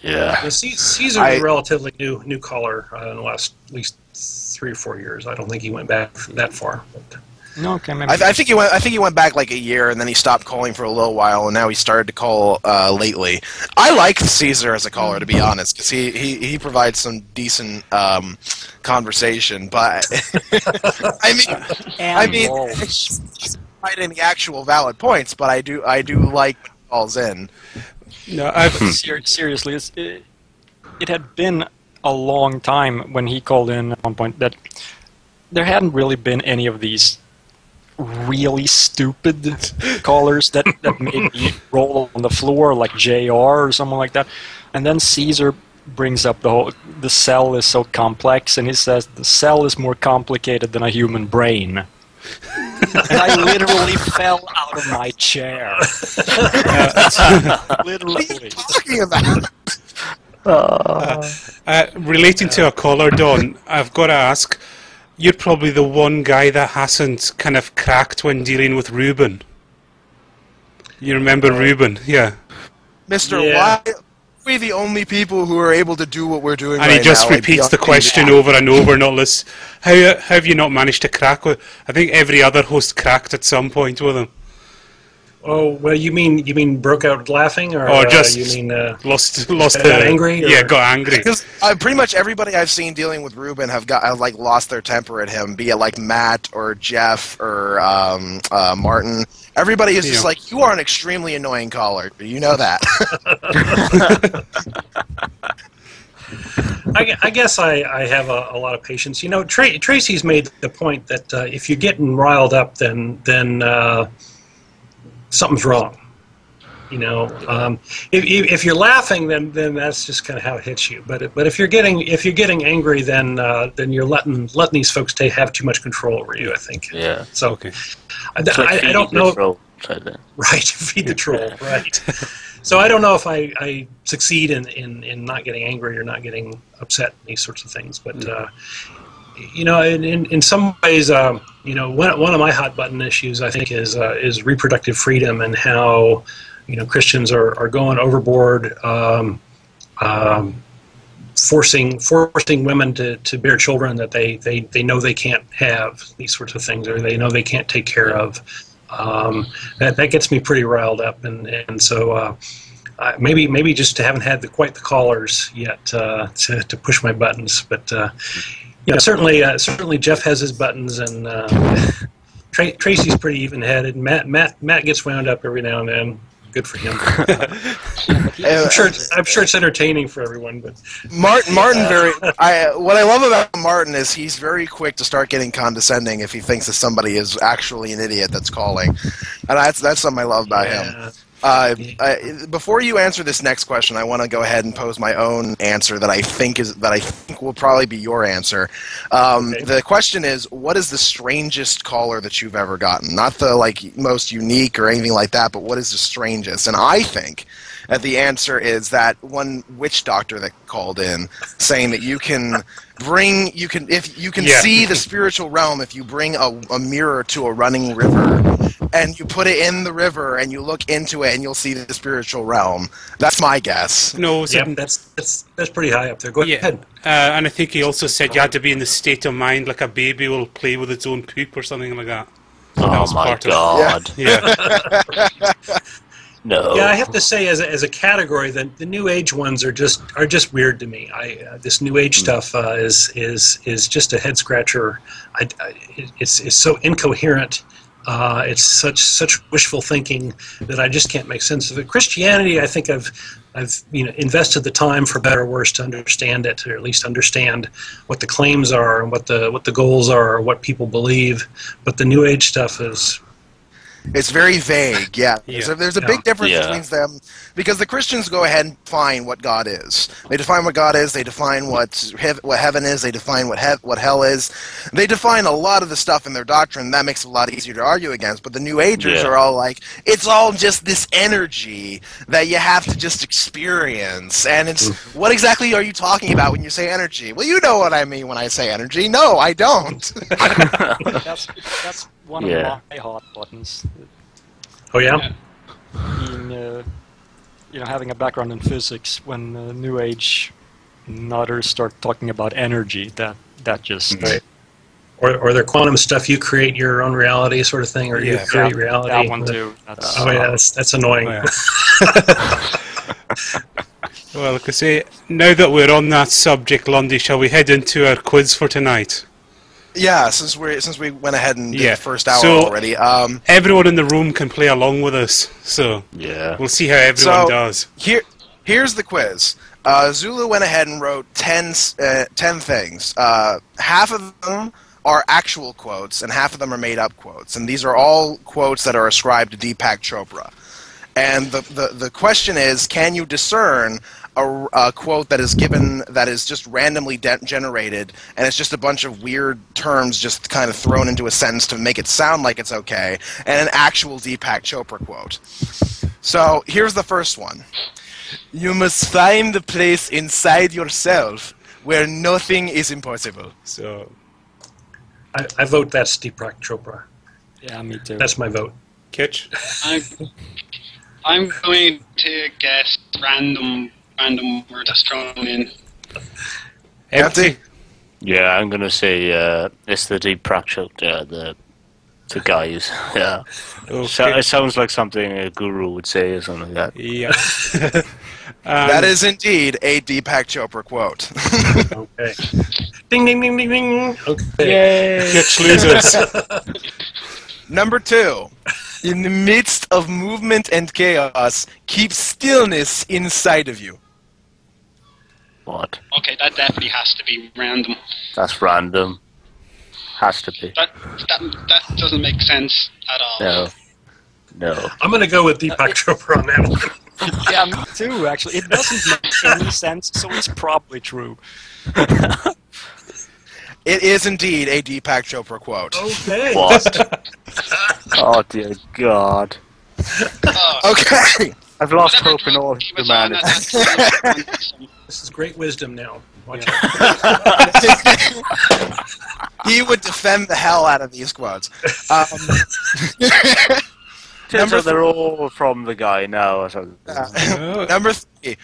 Yeah. Well, Caesar is a relatively new caller in the last at least 3 or 4 years. I don't think he went back that far. But. No, okay, maybe. I think he went back like a year, and then he stopped calling for a little while, and now he started to call lately. I like Caesar as a caller, to be honest, because he provides some decent conversation. But I mean, he's not providing any actual valid points, but I do like when he calls in. No, seriously, it had been a long time when he called in at one point that there hadn't really been any of these really stupid callers that made me roll on the floor like JR or someone like that. And then Caesar brings up the cell is so complex, and he says the cell is more complicated than a human brain. And I literally fell out of my chair. Literally. What are you talking about? Relating to a caller, Don, I've got to ask, you're probably the one guy that hasn't kind of cracked when dealing with Reuben. You remember Reuben? Yeah. Mister, Yeah. why are we the only people who are able to do what we're doing And right he just now? repeats the question over and over, not listen. How have you not managed to crack with? I think every other host cracked at some point with him. Oh, well, you mean broke out laughing, or just you mean lost got angry? Yeah, or? got angry. Because pretty much everybody I've seen dealing with Ruben have lost their temper at him, be it like Matt or Jeff or Martin. Everybody is just like, you are an extremely annoying caller. You know that. I guess I have a lot of patience. You know, Tracy's made the point that if you're getting riled up, then something's wrong. You know, if you're laughing, then that's just kind of how it hits you. But if you're getting angry, then you're letting these folks have too much control over you, I think. Yeah. So Okay. I don't know. Right, feed the troll. Right. So I don't know if I succeed in not getting angry or not getting upset, these sorts of things. But you know, in some ways, you know, one of my hot button issues, I think, is reproductive freedom, and how, you know, Christians are going overboard, forcing women to bear children that they know they can't have, these sorts of things, or they know they can't take care of. That gets me pretty riled up, and so maybe just haven't had quite the callers yet to push my buttons, but you know, certainly Jeff has his buttons, and Tracy's pretty even-headed. Matt gets wound up every now and then. Good for him. I'm sure it's entertaining for everyone. But Martin what I love about Martin is he's very quick to start getting condescending if he thinks that somebody is actually an idiot that's calling, and that's something I love about him. Before you answer this next question, I want to go ahead and pose my own answer that I think will probably be your answer. Okay. The question is, what is the strangest caller that you've ever gotten? Not the most unique or anything like that, but what is the strangest? And I think that the answer is that one witch doctor that called in saying that you can see the spiritual realm if you bring a mirror to a running river and you put it in the river and you look into it and you'll see the spiritual realm. That's my guess. No, yeah, that's pretty high up there. Go ahead. And I think he also said you had to be in the state of mind like a baby will play with its own poop or something like that. So Oh my God! Yeah. No. Yeah, I have to say, as a category, the New Age ones are just weird to me. This New Age stuff is just a head scratcher. It's so incoherent. It's such wishful thinking that I just can't make sense of it. Christianity, I think I've invested the time, for better or worse, to understand it, or at least understand what the claims are and what the goals are, or what people believe. But the New Age stuff is. It's very vague, yeah. There's a big difference between them, because the Christians go ahead and define what God is. They define what God is. They define what heaven is. They define what hell is. They define a lot of the stuff in their doctrine. That makes it a lot easier to argue against. But the New Agers are all like, it's all just this energy that you have to just experience. And it's, what exactly are you talking about when you say energy? Well, you know what I mean when I say energy. No, I don't. That's one of my hot buttons. Oh yeah. Being, having a background in physics, when New Age nutters start talking about energy, that just. Right. Or their quantum stuff, you create your own reality, sort of thing, or you create reality. That one too. That's annoying. Oh, yeah. Well, like I say, now that we're on that subject, Lundy, shall we head into our quiz for tonight? Yeah, since we went ahead and did the first hour already. Everyone in the room can play along with us, so we'll see how everyone does. Here's the quiz. Zulu went ahead and wrote 10 things. Half of them are actual quotes, and half of them are made-up quotes. And these are all quotes that are ascribed to Deepak Chopra. And the question is, can you discern a quote that is given that is just randomly generated, and it's just a bunch of weird terms just kind of thrown into a sentence to make it sound like it's okay, and an actual Deepak Chopra quote? So here's the first one. You must find the place inside yourself where nothing is impossible. So I vote that's Deepak Chopra. Yeah, me too. That's my vote. Kitch? I'm going to guess random word that's thrown in. Empty? Yeah, I'm gonna say it's the Deepak Chopra, the guys. Yeah. Okay. So, it sounds like something a guru would say or something like that. Yeah. That is indeed a Deepak Chopra quote. Okay. Ding, ding, ding, ding, ding. Okay. Yay! Kitch loses. Number 2. In the midst of movement and chaos, keep stillness inside of you. What? Okay, that definitely has to be random. That's random. Has to be. That doesn't make sense at all. No. I'm going to go with Deepak Chopra on that one. Yeah, me too, actually. It doesn't make any sense, so it's probably true. It is indeed a Deepak Chopra quote. Okay. What? Oh dear God. Okay. I've lost Whatever hope in all he was on, humanity. This is great wisdom now. Watch Yeah. out. He would defend the hell out of these quotes. Turns out they're all from the guy now. So. Number 3.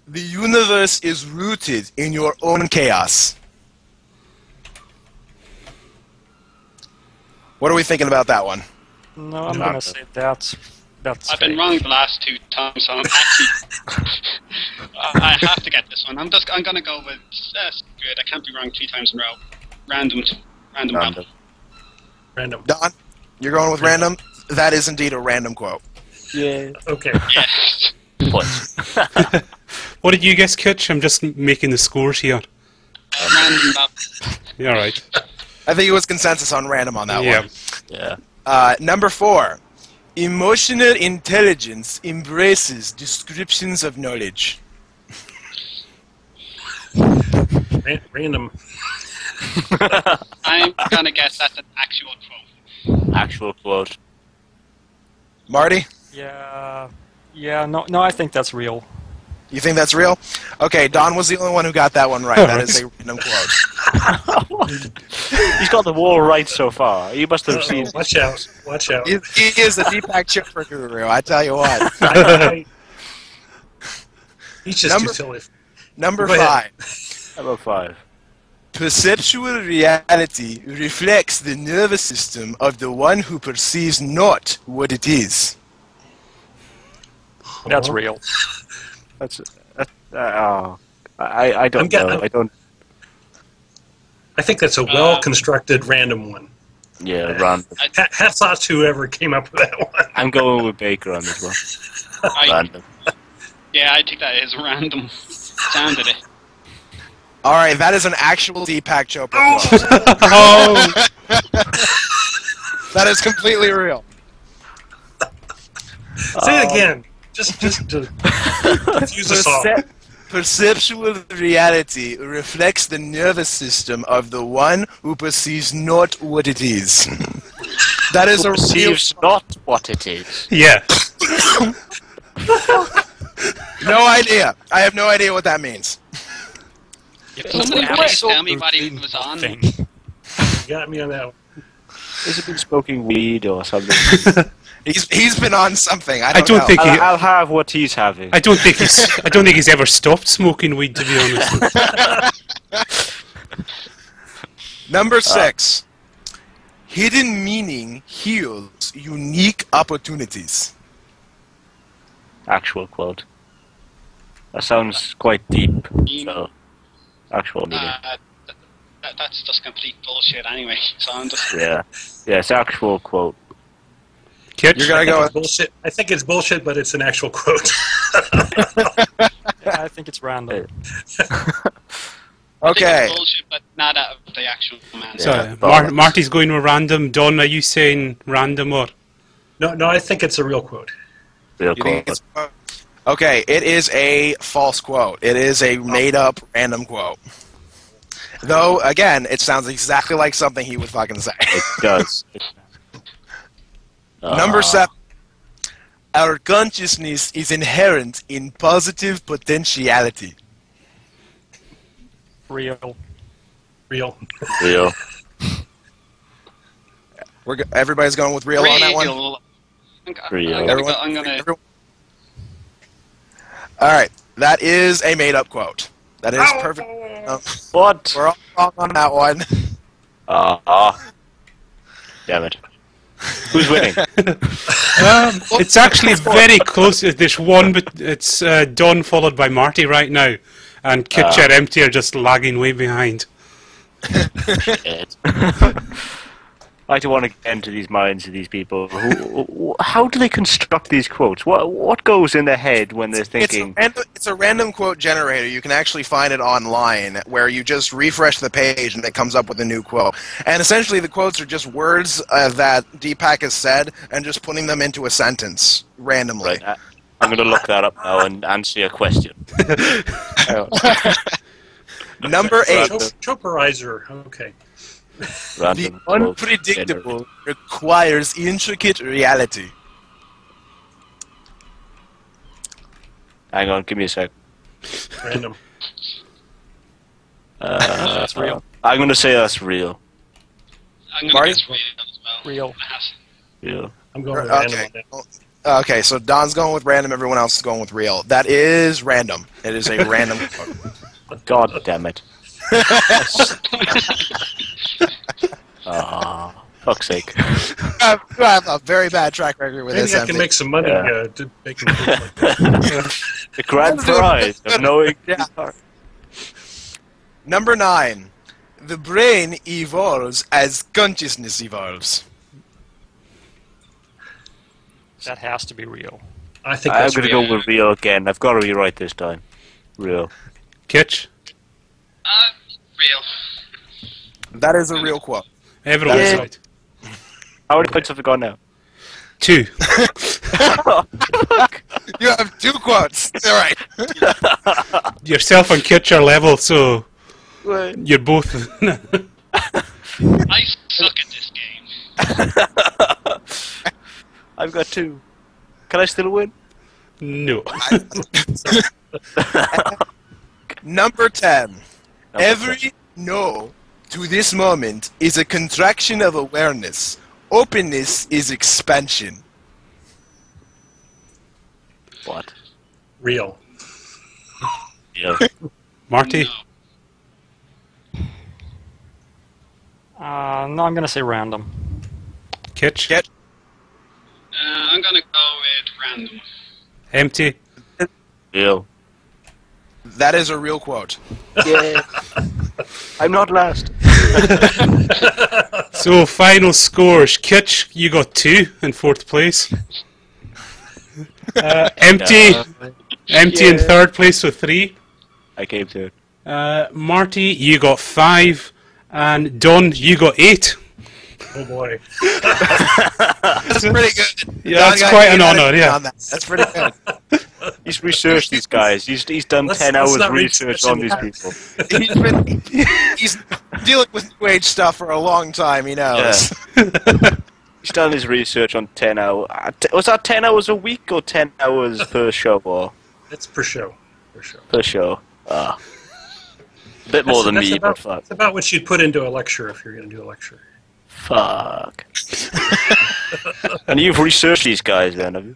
The universe is rooted in your own chaos. What are we thinking about that one? No, I'm going to say that's I've been fake. wrong the last 2 times, so I'm actually. I have to get this one. I'm gonna go with. Screw it. I can't be wrong 3 times in a row. Random. Random. Don, you're going with random? That is indeed a random quote. Yeah. Okay. Yes. Points. What did you guess, Kitch? I'm just making the scores here. Random. Yeah, right. I think it was consensus on random on that Yeah. one. Yeah. Number 4. Emotional intelligence embraces descriptions of knowledge. Random. I'm gonna guess that's an actual quote. Actual quote. Marty, Yeah, no, I think that's real. you think that's real? Okay, Don was the only one who got that one right. That is a random quote. He's got the wall right so far. You must have seen. Watch out. Watch out. He is the Deepak Chopra guru, I tell you what. He's just too silly. Number Go ahead. 5. Number 5. Perceptual reality reflects the nervous system of the one who perceives not what it is. That's real. That's. I don't know. I don't. I think that's a well-constructed random one. Yeah, random. Hats off to whoever came up with that one. I'm going with Baker on this one. Random. Yeah, I think that is random. Sounded it. Alright, that is an actual Deepak Chopra quote. Oh! That is completely real. Say it again. Just to confuse us all. Perceptual reality reflects the nervous system of the one who perceives not what it is. That is a real... Perceives not what it is. Yeah. No idea. I have no idea what that means. Somebody please tell me what he was on. Thing. You got me on that one. Has he been smoking weed or something? He's been on something. I don't don't know. think he- I'll have what he's having. I don't think he's ever stopped smoking weed, to be honest. Number 6. Hidden meaning heals unique opportunities. Actual quote. That sounds quite deep. So, actual meaning. That's just complete bullshit anyway. So I'm just. Yeah, it's actual quote. Kitch? You're gonna go with Bullshit. I think it's bullshit, but it's an actual quote. Yeah, I think it's random. I think okay. it's bullshit, but not out of the actual man. So, Yeah, Marty's going with random. Don, are you saying random or? No, I think it's a real quote. Real You think quote. it's- okay, it is a false quote. It is a made-up random quote. Though, again, it sounds exactly like something he would fucking say. It does. Number 7. Our consciousness is inherent in positive potentiality. Real. Real. Real. Everybody's going with real on that one? Real. I'm gonna. Alright, that is a made-up quote. That is perfect. What? We're all wrong on that one. Damn it. Who's winning? It's actually very close. There's one, but it's Don followed by Marty right now. And Kitch and Empty are just lagging way behind. Shit. I don't want to get into these minds of these people. How do they construct these quotes? What goes in their head when they're thinking? It's a random quote generator. You can actually find it online, where you just refresh the page and it comes up with a new quote. And essentially, the quotes are just words that Deepak has said, and just putting them into a sentence randomly. Right, I'm going to look that up now and answer your question. Number 8. Choperizer. Okay. Random The unpredictable requires intricate reality. Hang on, give me a sec. Random. That's real. I'm going to say that's real. I'm going Marty? to guess real as well. Real. It has- Real. I'm going with random. Okay. on that. Okay, so Don's going with random, everyone else is going with real. That is random. It is a random quote. God damn it. Fuck's sake. I have a very bad track record with Maybe this. I can make some money Yeah. to making things like that. The grand prize of knowing Yeah. his heart. Number 9. The brain evolves as consciousness evolves. That has to be real. I think I'm that's going to real. go with real again. I've got to be right this time. Real. Kitch? Real. That is a real quote. Everyone's Yeah. right. How many points have we got now? 2. You have 2 quotes. All right. Yourself and Kitch are level, so you're both. I suck at this game. I've got 2. Can I still win? No. Number 10. Every no to this moment is a contraction of awareness. Openness is expansion. What? Real. Yeah. Marty? No, I'm going to say random. Kitch? Get I'm going to go with random. Empty? Real. that is a real quote. Yeah. I'm not last. So, final scores. Kitch, you got 2 in 4th place. Empty Empty in 3rd place with 3. I came to it. Marty, you got 5. And Don, you got 8. Oh boy. That's pretty good. Yeah, that's quite an honour, yeah. That's pretty good. He's researched these guys. He's done Let's 10 hours not research on these people. He's dealing with New Age stuff for a long time, he knows. Yeah. He's done his research on 10 hours. Was that 10 hours a week or 10 hours per show? Or It's per show. Per show. per show? A bit more than me, but fuck. It's about what you'd put into a lecture if you're going to do a lecture. Fuck. And you've researched these guys then, have you?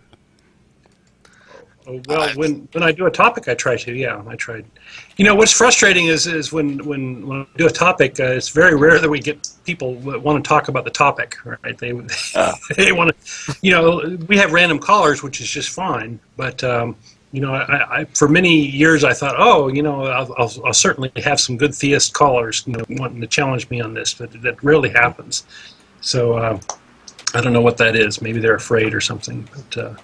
Oh, well, when I do a topic, I try to. Yeah, I tried. You know, what's frustrating is when I do a topic, it's very rare that we get people that want to talk about the topic. Right? They they want to. You know, we have random callers, which is just fine. But you know, I for many years I thought, oh, you know, I'll certainly have some good theist callers, you know, wanting to challenge me on this, but that rarely happens. So I don't know what that is. Maybe they're afraid or something. But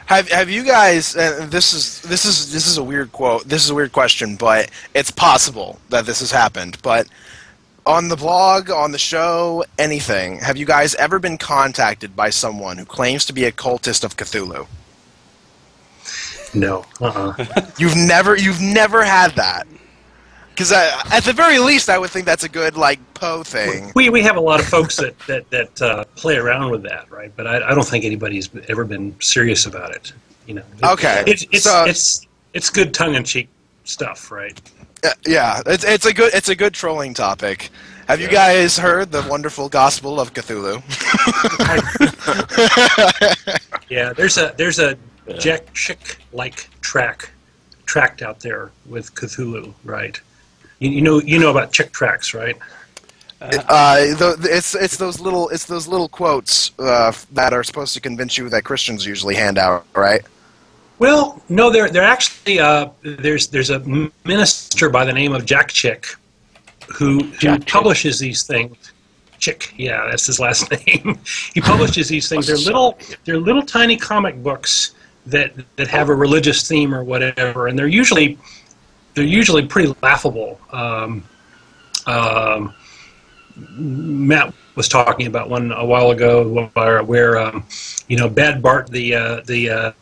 Have you guys? This is a weird quote. This is a weird question, but it's possible that this has happened. But on the blog, on the show, anything, have you guys ever been contacted by someone who claims to be a cultist of Cthulhu? no. You've never had that. Because at the very least, I would think that's a good Poe thing. We have a lot of folks that play around with that, right? But I don't think anybody's ever been serious about it. You know. Okay. It's good tongue-in-cheek stuff, right? Yeah, it's a good trolling topic. Have you guys heard the wonderful gospel of Cthulhu? Yeah, there's a Jack Chick-like tract out there with Cthulhu, right? You know about Chick tracts, right? It's those little quotes that are supposed to convince you that Christians usually hand out, right? Well, no, they're actually there's a minister by the name of Jack Chick who publishes these things, Chick, yeah, that's his last name. He publishes these things. They're little tiny comic books that have a religious theme or whatever, and they're usually pretty laughable. Matt was talking about one a while ago where Bad Bart, the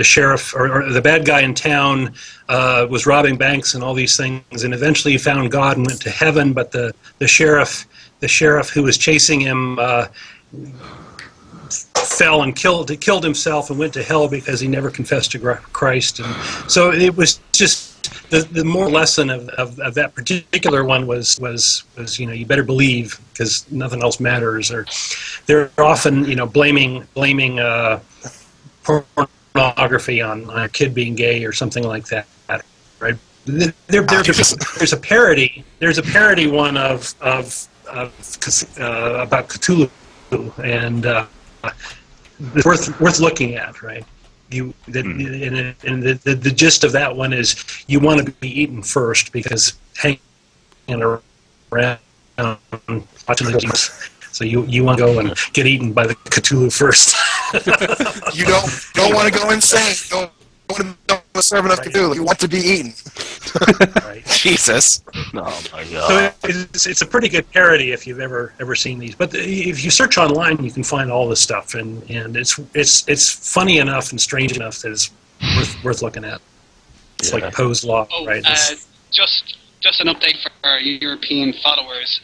sheriff or the bad guy in town, was robbing banks and all these things, and eventually he found God and went to heaven. But the sheriff who was chasing him fell and killed himself and went to hell because he never confessed to Christ. And so it was just the moral lesson of that particular one was you better believe because nothing else matters. Or they're often blaming pornography on a kid being gay or something like that, right? There's a parody. There's a parody one of about Cthulhu, and it's worth looking at, right? The gist of that one is you want to be eaten first because hanging around watching the games. So you want to go and get eaten by the Cthulhu first. You don't want to go insane. Don't want to become a servant of Cthulhu. You want to be eaten. Right. Jesus. Oh my God. So it's a pretty good parody if you've ever seen these. But if you search online, you can find all this stuff, and it's funny enough and strange enough that it's worth looking at. It's like Poe's Law, right? Just an update for our European followers.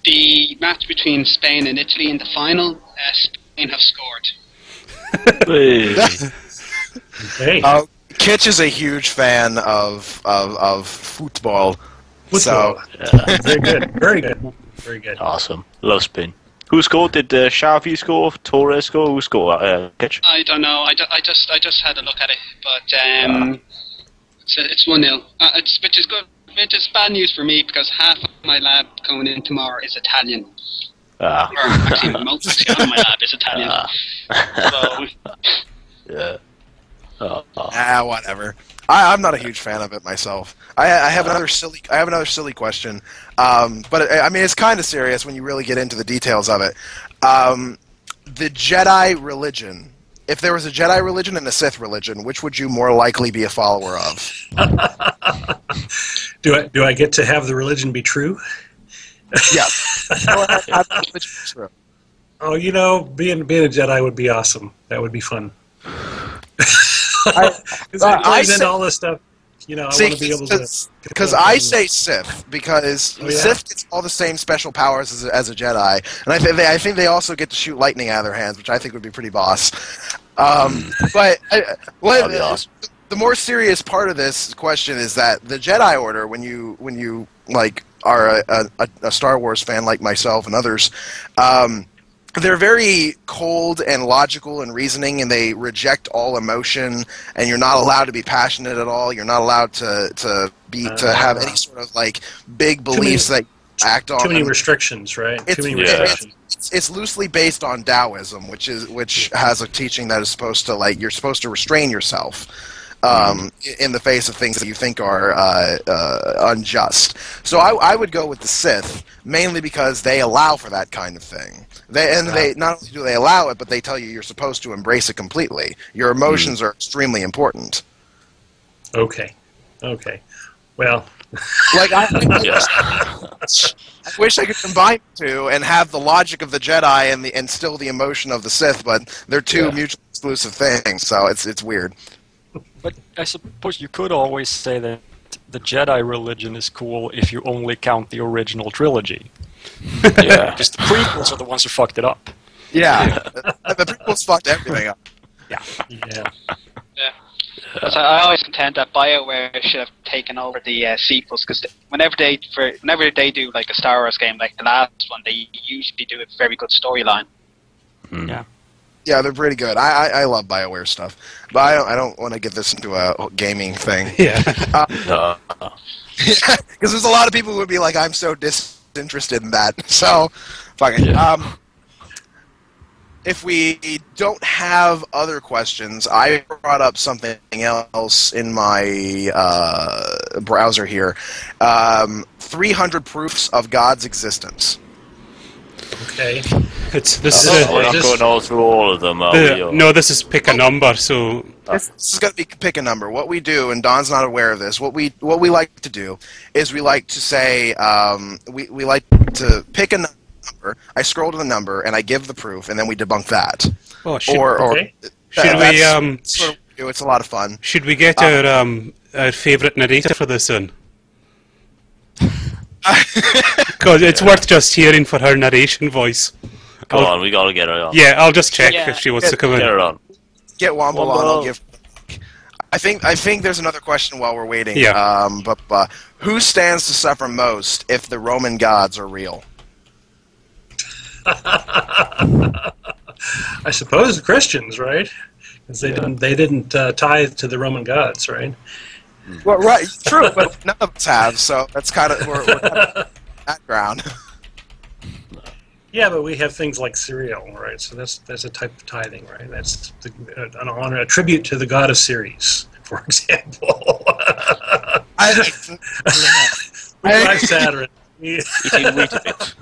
The match between Spain and Italy in the final, Spain have scored. Hey. Kitch is a huge fan of football. So very good. Awesome. Love Spain. Who scored? Did Xavi score? Torres score? Who scored? Kitch? I don't know. I just had a look at it, but it's 1-0. Which is good. Which is bad news for me because half of my lab coming in tomorrow is Italian. Or actually, most of my lab is Italian. Yeah. Whatever. I'm not a huge fan of it myself. I have another silly question, but I mean it's kind of serious when you really get into the details of it. The Jedi religion. If there was a Jedi religion and a Sith religion, which would you more likely be a follower of? Do I get to have the religion be true? Yeah. Oh, being a Jedi would be awesome. That would be fun. Because all this stuff, I want to be able to. Because I say Sith because Sith gets all the same special powers as a Jedi, and I think they also get to shoot lightning out of their hands, which I think would be pretty boss. But That'd be awesome. The more serious part of this question is that the Jedi Order, when you like are a Star Wars fan like myself and others. They're very cold and logical and reasoning, and they reject all emotion. And you're not allowed to be passionate at all. You're not allowed to have any sort of like big beliefs that act on. Too many restrictions, right? Too many restrictions. It's loosely based on Taoism, which has a teaching that is supposed to you're supposed to restrain yourself. In the face of things that you think are unjust. So I would go with the Sith, mainly because they allow for that kind of thing. They not only do they allow it, but they tell you you're supposed to embrace it completely. Your emotions are extremely important. Okay. Well, I wish I could combine the two and have the logic of the Jedi and still the emotion of the Sith, but they're two mutually exclusive things, so it's weird. But I suppose you could always say that the Jedi religion is cool if you only count the original trilogy. Yeah. Just the prequels are the ones who fucked it up. Yeah. The prequels fucked everything up. Yeah. So I always contend that BioWare should have taken over the sequels because whenever they do like a Star Wars game like the last one, they usually do a very good storyline. Yeah. Yeah, they're pretty good. I love BioWare stuff, but I don't want to get this into a gaming thing. Yeah. Because there's a lot of people who would be like, I'm so disinterested in that. So, fuck it. Yeah. If we don't have other questions, I brought up something else in my browser here. 300 proofs of God's existence. Okay. This is We're not going all through all of them, are we? Or- no, this is pick a number. So This is going to be pick a number. What we do, and Don's not aware of this, what we like to do is we like to say, we like to pick a number, I scroll to the number, and I give the proof, and then we debunk that. oh, should Okay. That's sort of what we do. It's a lot of fun. should we get our favourite narrator for this one? Because it's worth just hearing for her narration voice. Go on, we gotta get her on. Yeah, I'll just check Yeah. if she wants to come Get in. her on. Get Womble on, Womble. I'll give... I think there's another question while we're waiting. Yeah. But who stands to suffer most if the Roman gods are real? I suppose the Christians, right? Because they didn't tithe to the Roman gods, right? Well, right, true, but none of us have, so that's kind of we're kind of background. Yeah, but we have things like cereal, right? So that's a type of tithing, right? That's an honor, a tribute to the god of Ceres, for example. We drive Saturn. Eating Weetabix.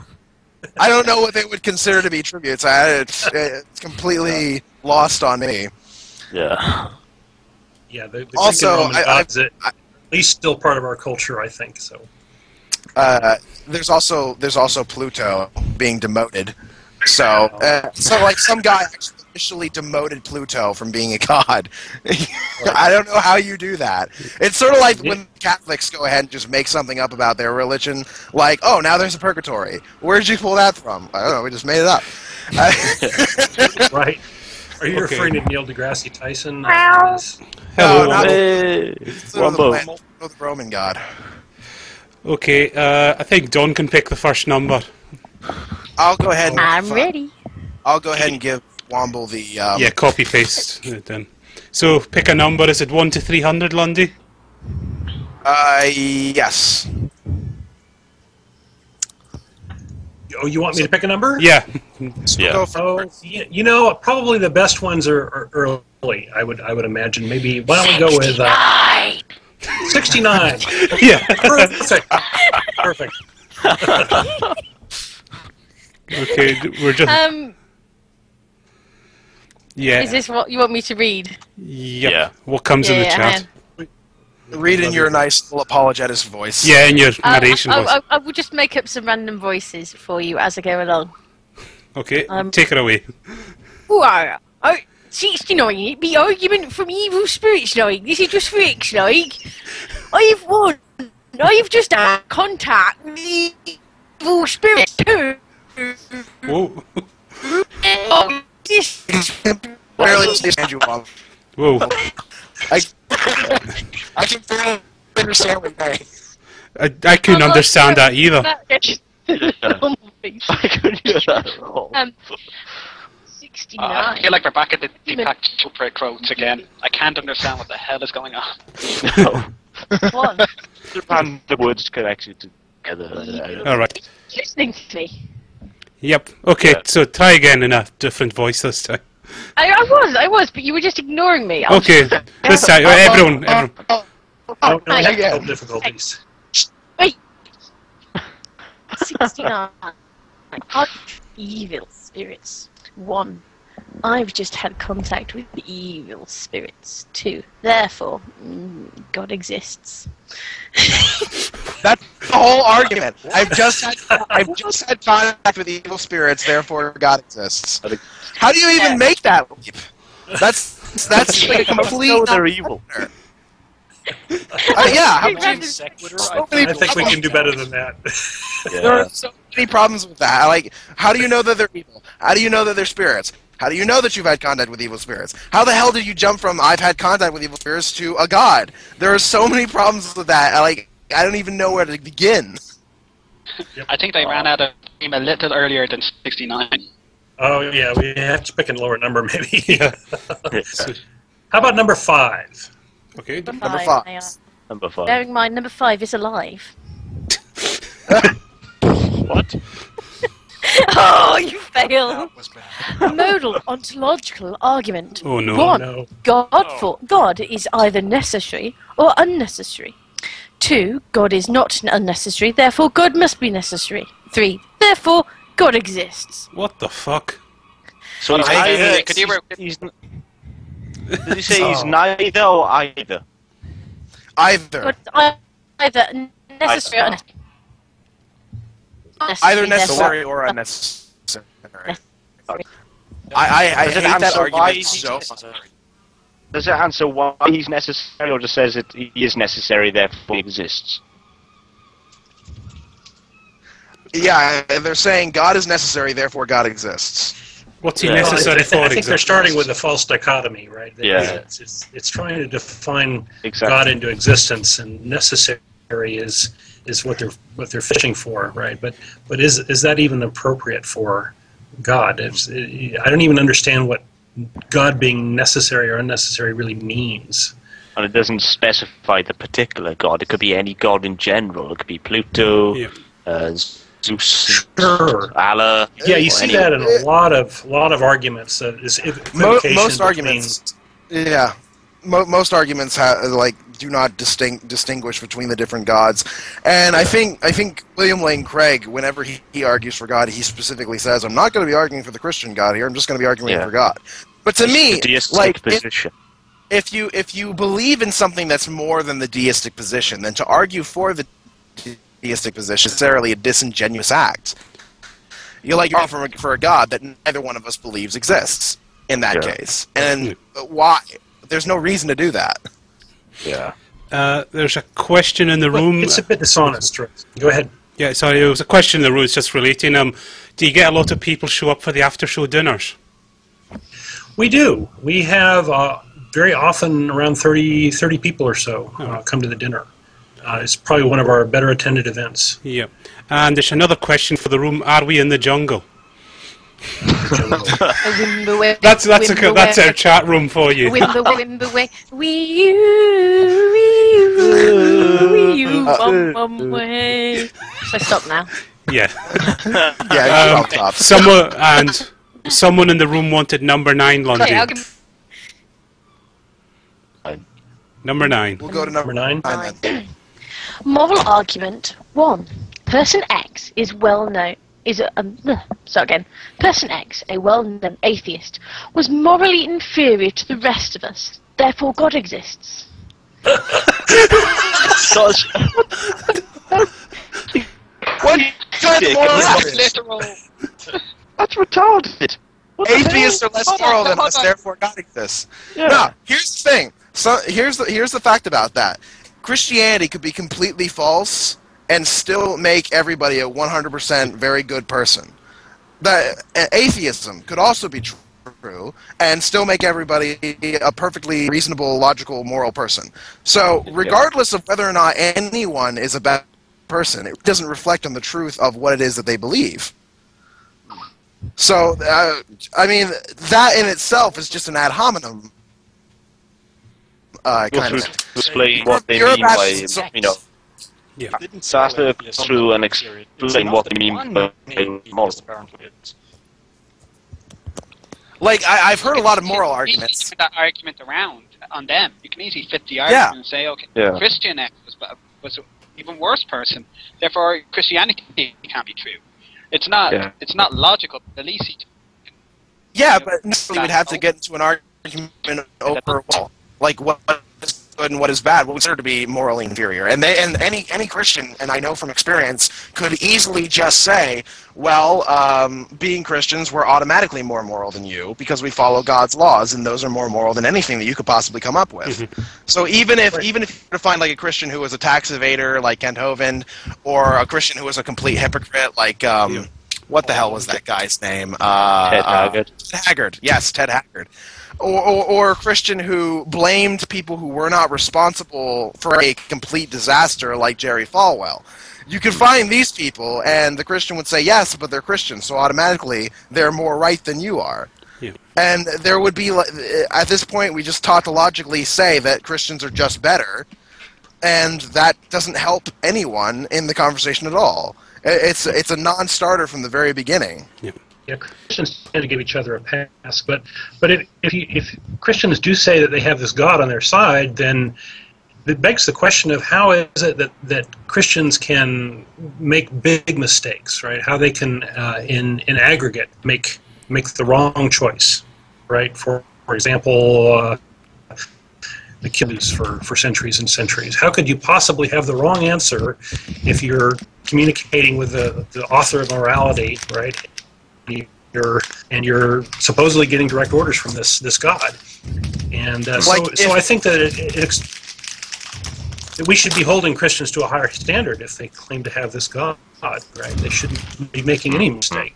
I don't know what they would consider to be tributes. It's completely lost on me. Yeah. Yeah, the Also, Greek and Roman gods are at least still part of our culture, I think. So. There's also Pluto being demoted. So like some guy actually officially demoted Pluto from being a god. I don't know how you do that. It's sort of like when Catholics go ahead and just make something up about their religion, like, oh, now there's a purgatory. Where'd you pull that from? I don't know. We just made it up. Right. Are you Okay. referring to Neil deGrasse Tyson? Hello. No, not Hey, Wombo. the Roman god. Okay, I think Don can pick the first number. I'll go ahead. I'm ready. I'll go ahead and give Womble the. Yeah, copy paste it then. So pick a number. Is it 1 to 300, Lundy? Yes. Oh, you want me to pick a number? Yeah. Yeah. Go for Oh, you know, probably the best ones are early. I would imagine. Maybe why don't we go with 69? Yeah. Perfect. Perfect. Okay, we're just. Yeah. Is this what you want me to read? Yep. Yeah. What comes in the chat? Read in your nice little apologetist voice. Yeah, in your narration voice. I will just make up some random voices for you as I go along. Okay, take it away. Whoa! Oh, 69, it'd be argument from evil spirits, like. This is just facts, like. I've won. I've just had contact with evil spirits, too. Whoa. Oh, this... Barely understand you, Womble. Whoa. I can barely understand what you're saying. I couldn't understand that either. I could hear that at all. 69. I feel like we're back at the Deepak Chopra quotes again. I can't understand what the hell is going on. No. What? The words connected together. Alright. Listening to me. Yep. Okay, Yeah. so try again in a different voice this time. I was, but you were just ignoring me. Okay, this time, everyone. Oh, no Hang technical on. difficulties. Wait. 69. Evil spirits. 1. I've just had contact with the evil spirits. 2. Therefore, God exists. That's the whole argument. I've just had contact with evil spirits, therefore God exists. How do you even make that leap? That's like a complete. They're evil. Yeah. How Random- so many I think we can do better than that. There are so many problems with that. Like, how do you know that they're evil? How do you know that they're spirits? How do you know that you've had contact with evil spirits? How the hell did you jump from I've had contact with evil spirits to a god? There are so many problems with that. Like, I don't even know where to begin. I think they ran out of steam a little earlier than 69. Oh yeah, we have to pick a lower number maybe. Yeah. How about number 5? Okay. Number 5. Hang on. Number 5. Bearing in mind, number 5 is alive. What? Oh, you fail! A modal ontological argument. Oh no. 1. No. God is either necessary or unnecessary. 2. God is not unnecessary, therefore God must be necessary. 3. Therefore, God exists. What the fuck? So he's I- neither. Did you say he's neither or either? Either. God either necessary or Either necessary. necessary or unnecessary. I Does it hate that answer why argument he's so necessary? Does it answer why he's necessary, or just says that he is necessary, therefore he exists? Yeah, they're saying God is necessary, therefore God exists. What's he Yeah. necessary for? I think they're exactly? starting with a false dichotomy, right? Yeah. It's trying to define Exactly. God into existence, and necessary is what they're fishing for, right? But is that even appropriate for God? I don't even understand what God being necessary or unnecessary really means. And it doesn't specify the particular god. It could be any god in general. It could be Pluto, Yeah. Zeus, Sure. Allah. Yeah, you or see any- that in a lot of arguments. Most arguments, yeah, most arguments do not distinguish between the different gods, and I think William Lane Craig, whenever he argues for God, he specifically says, "I'm not going to be arguing for the Christian God here. I'm just going to be arguing for God." But to me, the deistic like position. if you believe in something that's more than the deistic position, then to argue for the deistic position is necessarily a disingenuous act. You're arguing for a God that neither one of us believes exists in that case, and why? There's no reason to do that. Yeah. There's a question in the room. It's a bit dishonest. Right? Go ahead. Yeah, sorry, there was a question in the room. It's just relating. Do you get a lot of people show up for the after-show dinners? We do. We have very often around 30 people or so come to the dinner. It's probably one of our better attended events. Yeah. And there's another question for the room. Are we in the jungle? That's our chat room for you. Wee you, bum way. So stop now. Yeah. Yeah, it's top. Someone in the room wanted number 9, Lundy. Okay, I'll give Number 9. We'll go to number 9. 9 then. Moral argument 1. Person X is Person X, a well-known atheist, was morally inferior to the rest of us. Therefore, God exists. What? That's literal. That's retarded. Atheists are less Hold on, moral than hold us, on. therefore God exists. Yeah. No, here's the thing. So here's the fact about that. Christianity could be completely false and still make everybody a 100% very good person. Atheism could also be true and still make everybody a perfectly reasonable, logical, moral person. So regardless of whether or not anyone is a bad person, it doesn't reflect on the truth of what it is that they believe. So, I mean, that in itself is just an ad hominem. Kind of. Explain what they You're mean by, about- you know, Yeah. so I have to go through and explain what they mean by moral. Like, I've heard a lot of moral You can easily arguments. turn that argument around on them. You can easily fit the argument and say, okay, Christian X was an even worse person. Therefore, Christianity can't be true. It's not. Yeah. It's not logical. At least Yeah, but we would have to get into an argument over, well, like what is good and what is bad, what we consider to be morally inferior. And any Christian, and I know from experience, could easily just say, well, being Christians, we're automatically more moral than you because we follow God's laws, and those are more moral than anything that you could possibly come up with. So even if you find like a Christian who was a tax evader like Kent Hovind, or a Christian who was a complete hypocrite like what the hell was that guy's name? Ted Haggard. Ted Haggard. Yes, Ted Haggard. Or a Christian who blamed people who were not responsible for a complete disaster like Jerry Falwell. You could find these people, and the Christian would say, yes, but they're Christians, so automatically they're more right than you are. Yeah. And there would be, at this point, we just tautologically say that Christians are just better, and that doesn't help anyone in the conversation at all. It's a non-starter from the very beginning. Yeah, Christians tend to give each other a pass, but if Christians do say that they have this God on their side, then it begs the question of how is it that Christians can make big mistakes, right? How they can, in aggregate, make the wrong choice, right? For example, the Cthulhu for centuries and centuries. How could you possibly have the wrong answer if you're communicating with the author of morality, right? You're supposedly getting direct orders from this God, and so I think that that we should be holding Christians to a higher standard if they claim to have this God, right? They shouldn't be making any mistake.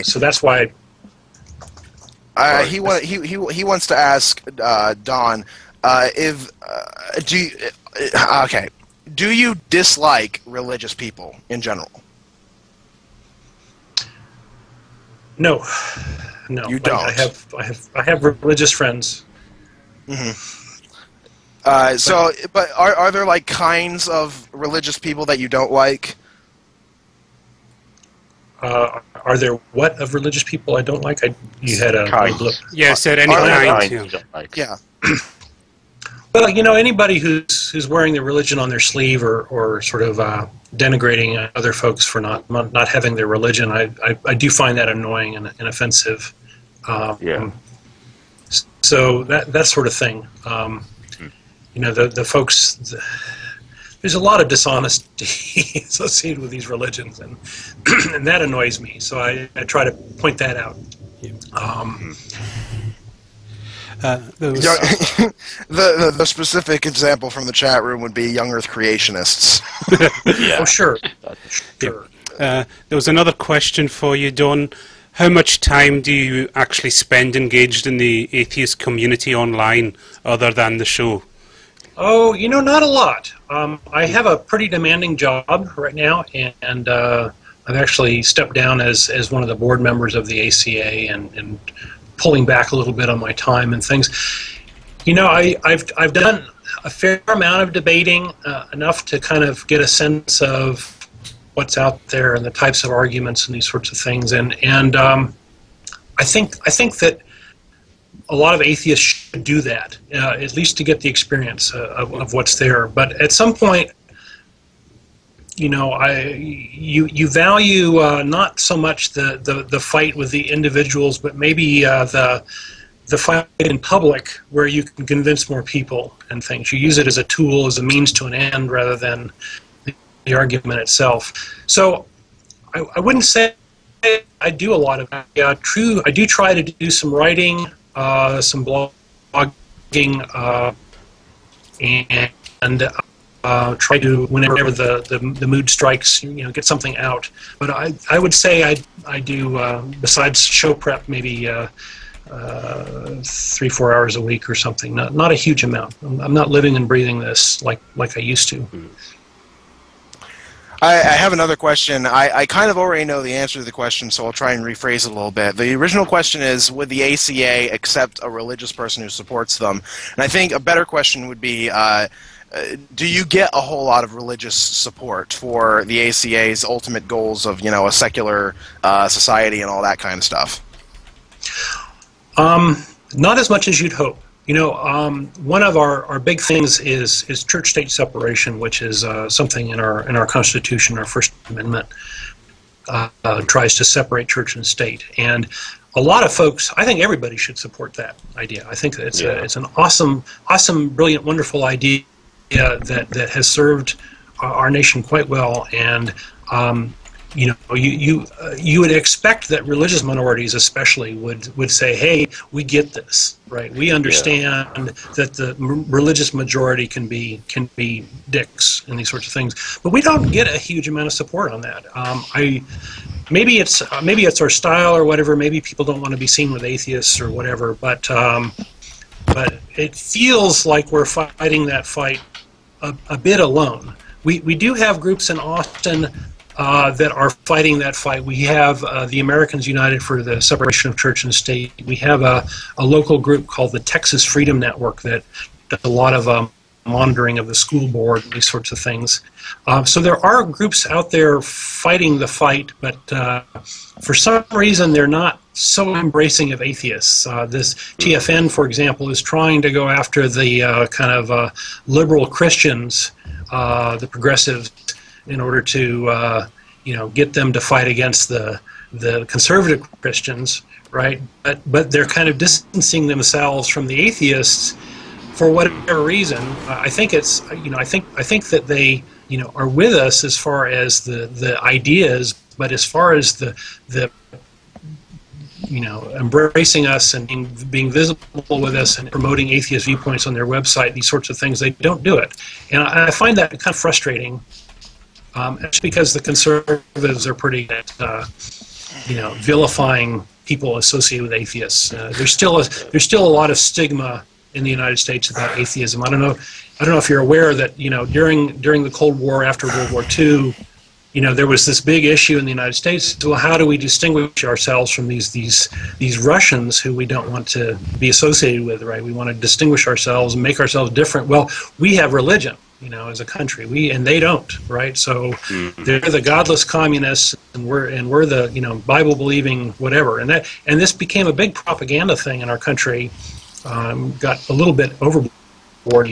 So that's why. He wants to ask Don do you dislike religious people in general? No. You don't. I have religious friends. Mm-hmm. But are there like kinds of religious people that you don't like? Are there what of religious people I don't like? You had a look. Yeah, said any kind. Yeah. Well, anybody who's wearing their religion on their sleeve or sort of denigrating other folks for not having their religion, I do find that annoying and offensive. So that sort of thing. The folks. There's a lot of dishonesty associated with these religions, and that annoys me. So I try to point that out. The specific example from the chat room would be young Earth creationists. Yeah. Oh, sure. Sure. There was another question for you, Don. How much time do you actually spend engaged in the atheist community online, other than the show? Oh, not a lot. I have a pretty demanding job right now, and I've actually stepped down as one of the board members of the ACA and pulling back a little bit on my time and things. I've done a fair amount of debating, enough to kind of get a sense of what's out there and the types of arguments and these sorts of things, and I think that a lot of atheists should do that, at least to get the experience of what's there. But at some point, you value not so much the fight with the individuals, but maybe the fight in public where you can convince more people and things. You use it as a tool, as a means to an end, rather than the argument itself. So I wouldn't say I do a lot of that. Yeah, true. I do try to do some writing, some blogging, and try to, whenever the mood strikes, get something out. But I would say I do, besides show prep, maybe 3-4 hours a week or something. Not a huge amount. I'm not living and breathing this like I used to. I have another question. I kind of already know the answer to the question, so I'll try and rephrase it a little bit. The original question is, would the ACA accept a religious person who supports them? And I think a better question would be, do you get a whole lot of religious support for the ACA's ultimate goals of, a secular society and all that kind of stuff? Not as much as you'd hope. One of our big things is church-state separation, which is something in our Constitution, our First Amendment, tries to separate church and state. And a lot of folks, I think everybody should support that idea. I think that it's an awesome, brilliant, wonderful idea that has served our nation quite well. And you would expect that religious minorities especially would say, hey, we get this, right? We understand that the religious majority can be dicks and these sorts of things, but we don't get a huge amount of support on that. Maybe it's our style or whatever. Maybe people don't want to be seen with atheists or whatever, but it feels like we're fighting that fight a bit alone. We do have groups in Austin that are fighting that fight. We have the Americans United for the Separation of Church and State. We have a local group called the Texas Freedom Network that does a lot of monitoring of the school board, these sorts of things. So there are groups out there fighting the fight, but for some reason they're not so embracing of atheists. This TFN, for example, is trying to go after the kind of liberal Christians, the progressives, in order to get them to fight against the conservative Christians, right? But they're kind of distancing themselves from the atheists for whatever reason. I think it's I think that they are with us as far as the ideas, but as far as the embracing us and being visible with us and promoting atheist viewpoints on their website, these sorts of things, they don't do it. And I find that kind of frustrating. It's because the conservatives are pretty vilifying people associated with atheists. There's still a lot of stigma in the United States about atheism. I don't know if you're aware that during the Cold War, after World War II, there was this big issue in the United States. Well, how do we distinguish ourselves from these Russians who we don't want to be associated with, right? We want to distinguish ourselves and make ourselves different. Well, we have religion, as a country, and they don't, right? So they're the godless communists, and we're the Bible believing whatever, and this became a big propaganda thing in our country. Got a little bit overboard,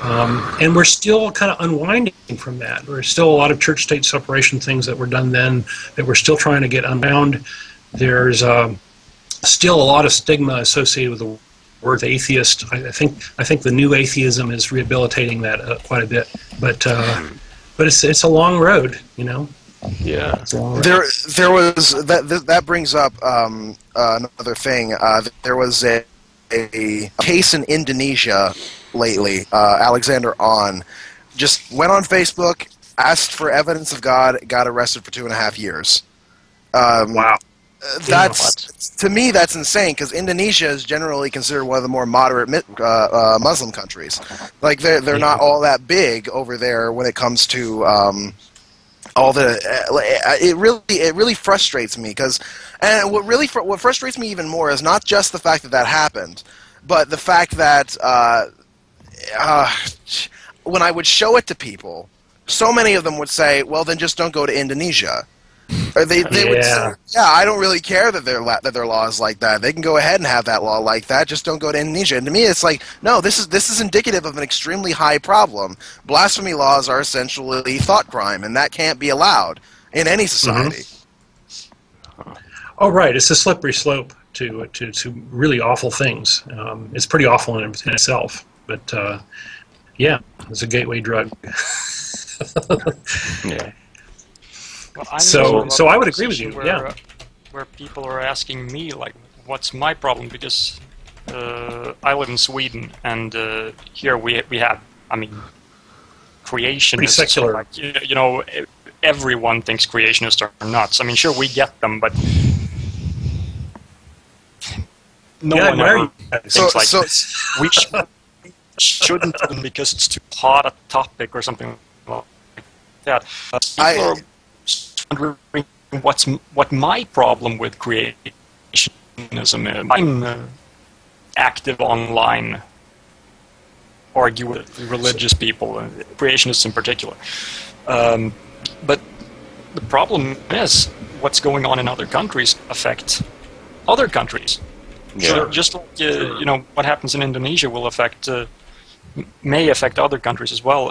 and we're still kind of unwinding from that. There's still a lot of church-state separation things that were done then that we're still trying to get unbound. There's still a lot of stigma associated with the word atheist. I think the new atheism is rehabilitating that quite a bit, but it's a long road, Yeah. It's a long road. There was that brings up another thing. There was a case in Indonesia lately. Alexander On just went on Facebook, asked for evidence of God, got arrested for 2.5 years. Wow. To me, that's insane, because Indonesia is generally considered one of the more moderate Muslim countries. Like they're not all that big over there when it comes to all the. It really frustrates me, and what frustrates me even more is not just the fact that happened, but the fact that when I would show it to people, so many of them would say, "Well, then just don't go to Indonesia." Or they would say, "Yeah, I don't really care that their law is like that. They can go ahead and have that law like that. Just don't go to Indonesia." And to me, it's like, no, this is indicative of an extremely high problem. Blasphemy laws are essentially thought crime, and that can't be allowed in any society. Oh, right. It's a slippery slope to really awful things. It's pretty awful in itself, but yeah, it's a gateway drug. Yeah. Well, so I would agree with you. Where people are asking me, like, what's my problem? Because I live in Sweden, and here we have, creationists. Pretty secular. Like, everyone thinks creationists are nuts. Sure, we get them, but no one ever thinks like this. We shouldn't do them because it's too hot a topic or something like that. People are wondering what my problem with creationism is. I'm active online, argue with religious people, creationists in particular. But the problem is what's going on in other countries affect other countries. Yeah. So just like what happens in Indonesia may affect other countries as well.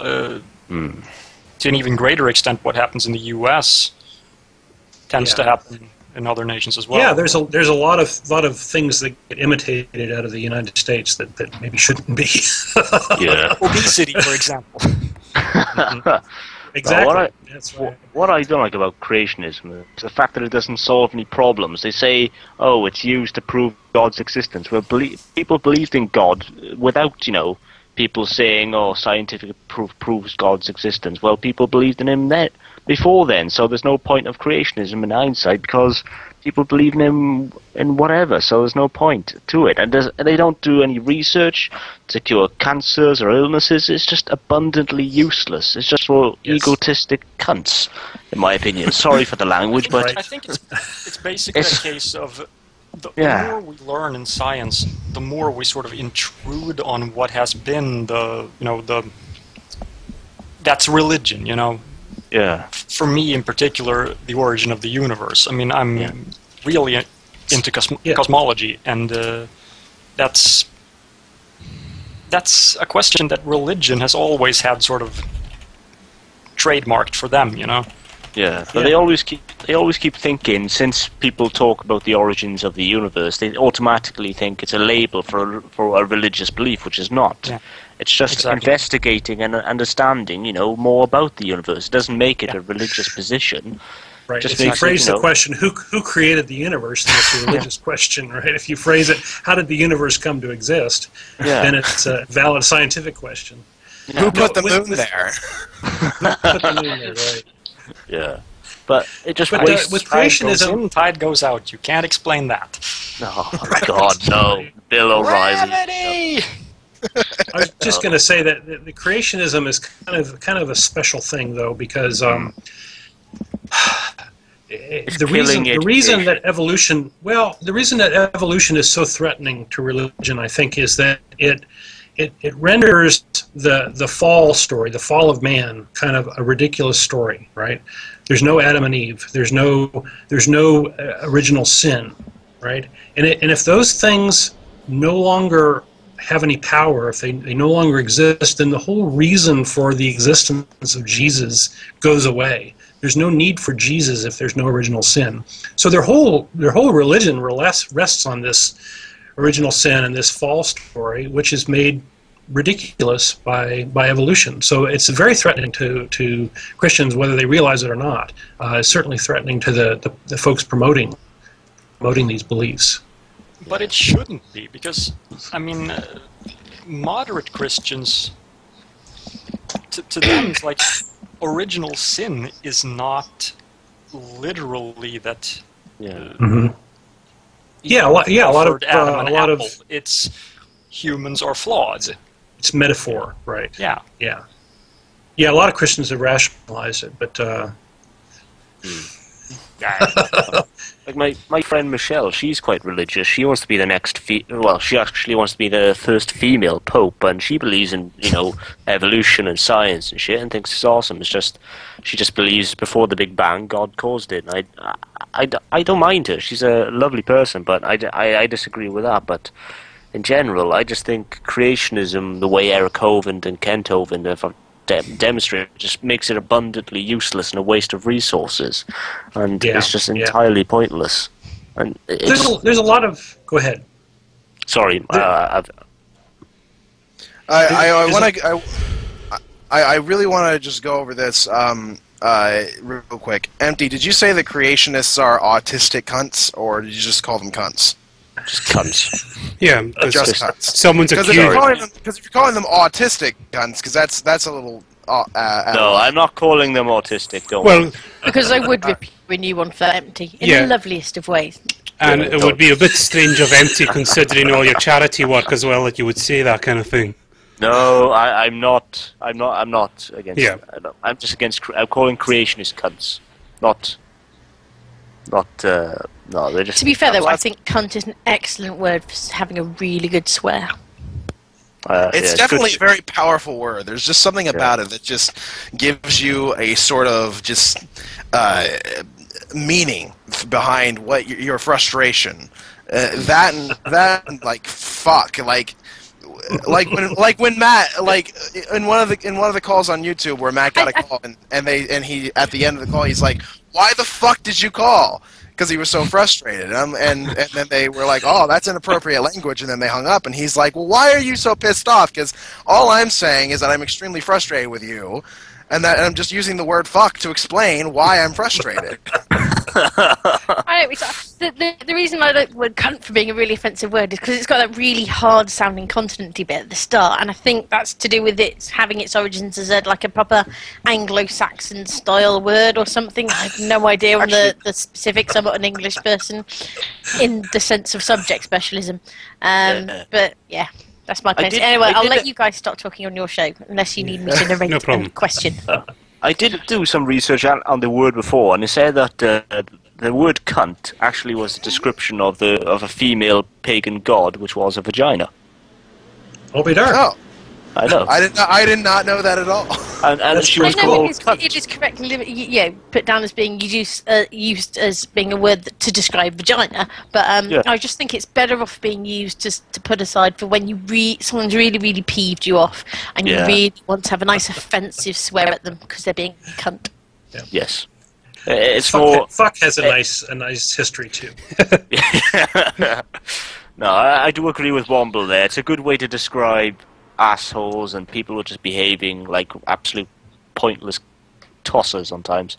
To an even greater extent, what happens in the U.S. tends to happen in other nations as well. Yeah, there's a lot of things that get imitated out of the United States that maybe shouldn't be. Yeah. Obesity, for example. Exactly. That's right. What I don't like about creationism is the fact that it doesn't solve any problems. They say, "Oh, it's used to prove God's existence." Well, people believed in God without, people saying, "Oh, scientific proof proves God's existence." Well, people believed in him before then, so there's no point of creationism in hindsight because people believe in him in whatever, so there's no point to it. And they don't do any research to cure cancers or illnesses. It's just abundantly useless. It's just for egotistic cunts, in my opinion. Sorry for the language, but... I think it's basically a case of the more we learn in science, the more we sort of intrude on what has been that's religion, Yeah. For me in particular, the origin of the universe. I mean, I'm really into cosmology, and that's a question that religion has always had sort of trademarked for them, Yeah, but they always keep thinking, since people talk about the origins of the universe, they automatically think it's a label for a religious belief, which is not. Yeah. It's just investigating and understanding, more about the universe. It doesn't make it a religious position. Right. Just if you phrase the question, who created the universe, then it's a religious question, right? If you phrase it, how did the universe come to exist, then it's a valid scientific question. Yeah. Who put the moon there? Who put the moon there, right. Yeah. But it just wastes with creationism, tide goes out. You can't explain that. Oh, God, no. Bill O'Reilly. I was just going to say that the creationism is kind of a special thing, though, because the reason that evolution is so threatening to religion, I think, is that it renders the fall story, the fall of man, kind of a ridiculous story, right? There's no Adam and Eve. There's no original sin, right? And if those things no longer have any power, if they no longer exist, then the whole reason for the existence of Jesus goes away. There's no need for Jesus if there's no original sin. So their whole religion rests on this original sin and this fall story, which is made ridiculous by evolution. So it's very threatening to Christians, whether they realize it or not. It's certainly threatening to the folks promoting these beliefs. But it shouldn't be, because, I mean, moderate Christians, to them, it's like original sin is not literally that. A lot of it's humans are flawed. It's metaphor, right? Yeah. A lot of Christians have rationalized it, but. Like my friend Michelle, she's quite religious. She wants to be the next she actually wants to be the first female pope, and she believes in evolution and science and shit, and thinks it's awesome. It's just she just believes before the Big Bang God caused it. And I don't mind her. She's a lovely person, but I disagree with that. But in general, I just think creationism, the way Eric Hovind and Kent Hovind have demonstrated, just makes it abundantly useless and a waste of resources, and it's just entirely pointless. And there's a lot of. Go ahead. Sorry, I really want to just go over this real quick. Empty, did you say that creationists are autistic cunts, or did you just call them cunts? Just cunts. Yeah, just cunts. Someone's accused. Because if you're calling them autistic cunts, because that's a little. No, I'm not calling them autistic. Don't worry. Because I would rip you a new one for Empty in the loveliest of ways. And it would be a bit strange of Empty, considering all your charity work as well, that you would say that kind of thing. No, I'm not against. Yeah. I'm just against. I'm calling creationists cunts, not. No, they're just. To be fair, though, I think cunt is an excellent word for having a really good swear. It's definitely a very powerful word. There's just something about it that just gives you a sort of just meaning behind what your frustration. That like fuck like when Matt in one of the calls on YouTube where Matt got a call and he at the end of the call he's like, why the fuck did you call? Because he was so frustrated, and then they were like, oh, that's inappropriate language, and then they hung up, and he's like, well, why are you so pissed off? Because all I'm saying is that I'm extremely frustrated with you, and that I'm just using the word fuck to explain why I'm frustrated. The reason I like the word cunt for being a really offensive word is because it's got that really hard-sounding consonanty bit at the start, and I think that's to do with it having its origins as a proper Anglo-Saxon style word or something. I have no idea on the specifics. I'm not an English person in the sense of subject specialism, but yeah. That's my point. Anyway, I'll let you guys start talking on your show, unless you need me to narrate a question. I did do some research on the word before, and it said that the word cunt actually was a description of a female pagan god, which was a vagina. I'll be darned. Oh, I know. I did not know that at all. And she was I know called it cunt. is correctly put down as being used as being a word to describe vagina, but I just think it's better off being used just to put aside for when someone's really, really peeved you off and you really want to have a nice offensive swear at them because they're being a cunt. Yeah. Yes. It's fuck has a nice history too. No, I do agree with Womble there. It's a good way to describe assholes and people who are just behaving like absolute pointless tossers sometimes.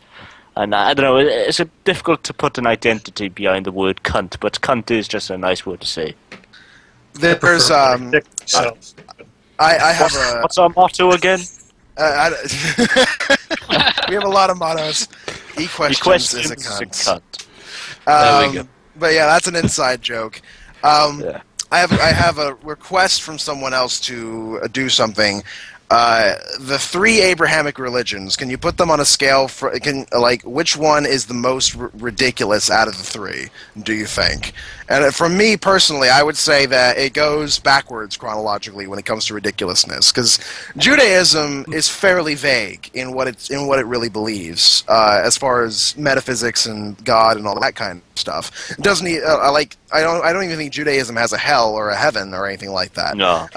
And I don't know, it's difficult to put an identity behind the word cunt, but cunt is just a nice word to say. There's I have a. What's our motto again? We have a lot of mottos. E-questions is a cunt. There we go. But yeah, that's an inside joke. I have a request from someone else to do something. The 3 Abrahamic religions, can you put them on a scale for which one is the most ridiculous out of the 3, do you think? And for me personally, I would say that it goes backwards chronologically when it comes to ridiculousness, because Judaism is fairly vague in what it really believes, as far as metaphysics and God and all that kind of stuff. It doesn't I don't even think Judaism has a hell or a heaven or anything like that. No.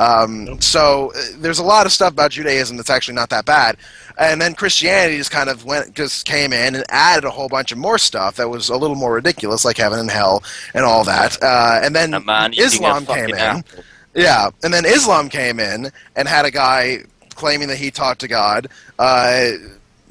So there's a lot of stuff about Judaism that's actually not that bad. And then Christianity just came in and added a whole bunch of more stuff that was a little more ridiculous, like heaven and hell and all that. And then Islam came in. Yeah, and then Islam came in and had a guy claiming that he talked to God,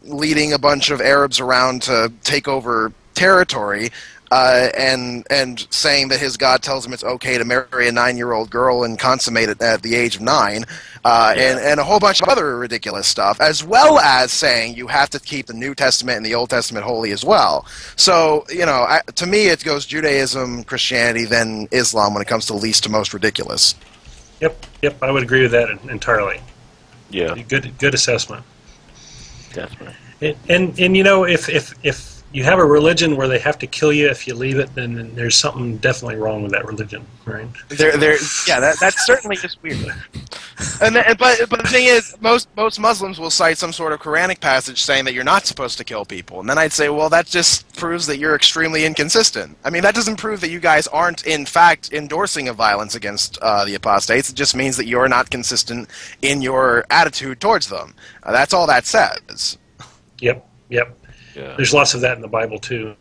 leading a bunch of Arabs around to take over territory, and saying that his God tells him it's okay to marry a 9-year-old girl and consummate it at the age of 9, and a whole bunch of other ridiculous stuff, as well as saying you have to keep the New Testament and the Old Testament holy as well. So, to me it goes Judaism, Christianity, then Islam when it comes to least to most ridiculous. Yep, I would agree with that entirely. Yeah. Good assessment. Definitely. And if you have a religion where they have to kill you if you leave it, then there's something definitely wrong with that religion, right? That's certainly just weird. But the thing is, most Muslims will cite some sort of Quranic passage saying that you're not supposed to kill people, and then I'd say, well, that just proves that you're extremely inconsistent. I mean, that doesn't prove that you guys aren't in fact endorsing of violence against the apostates. It just means that you're not consistent in your attitude towards them. That's all that says. Yep. Yeah. There's lots of that in the Bible too,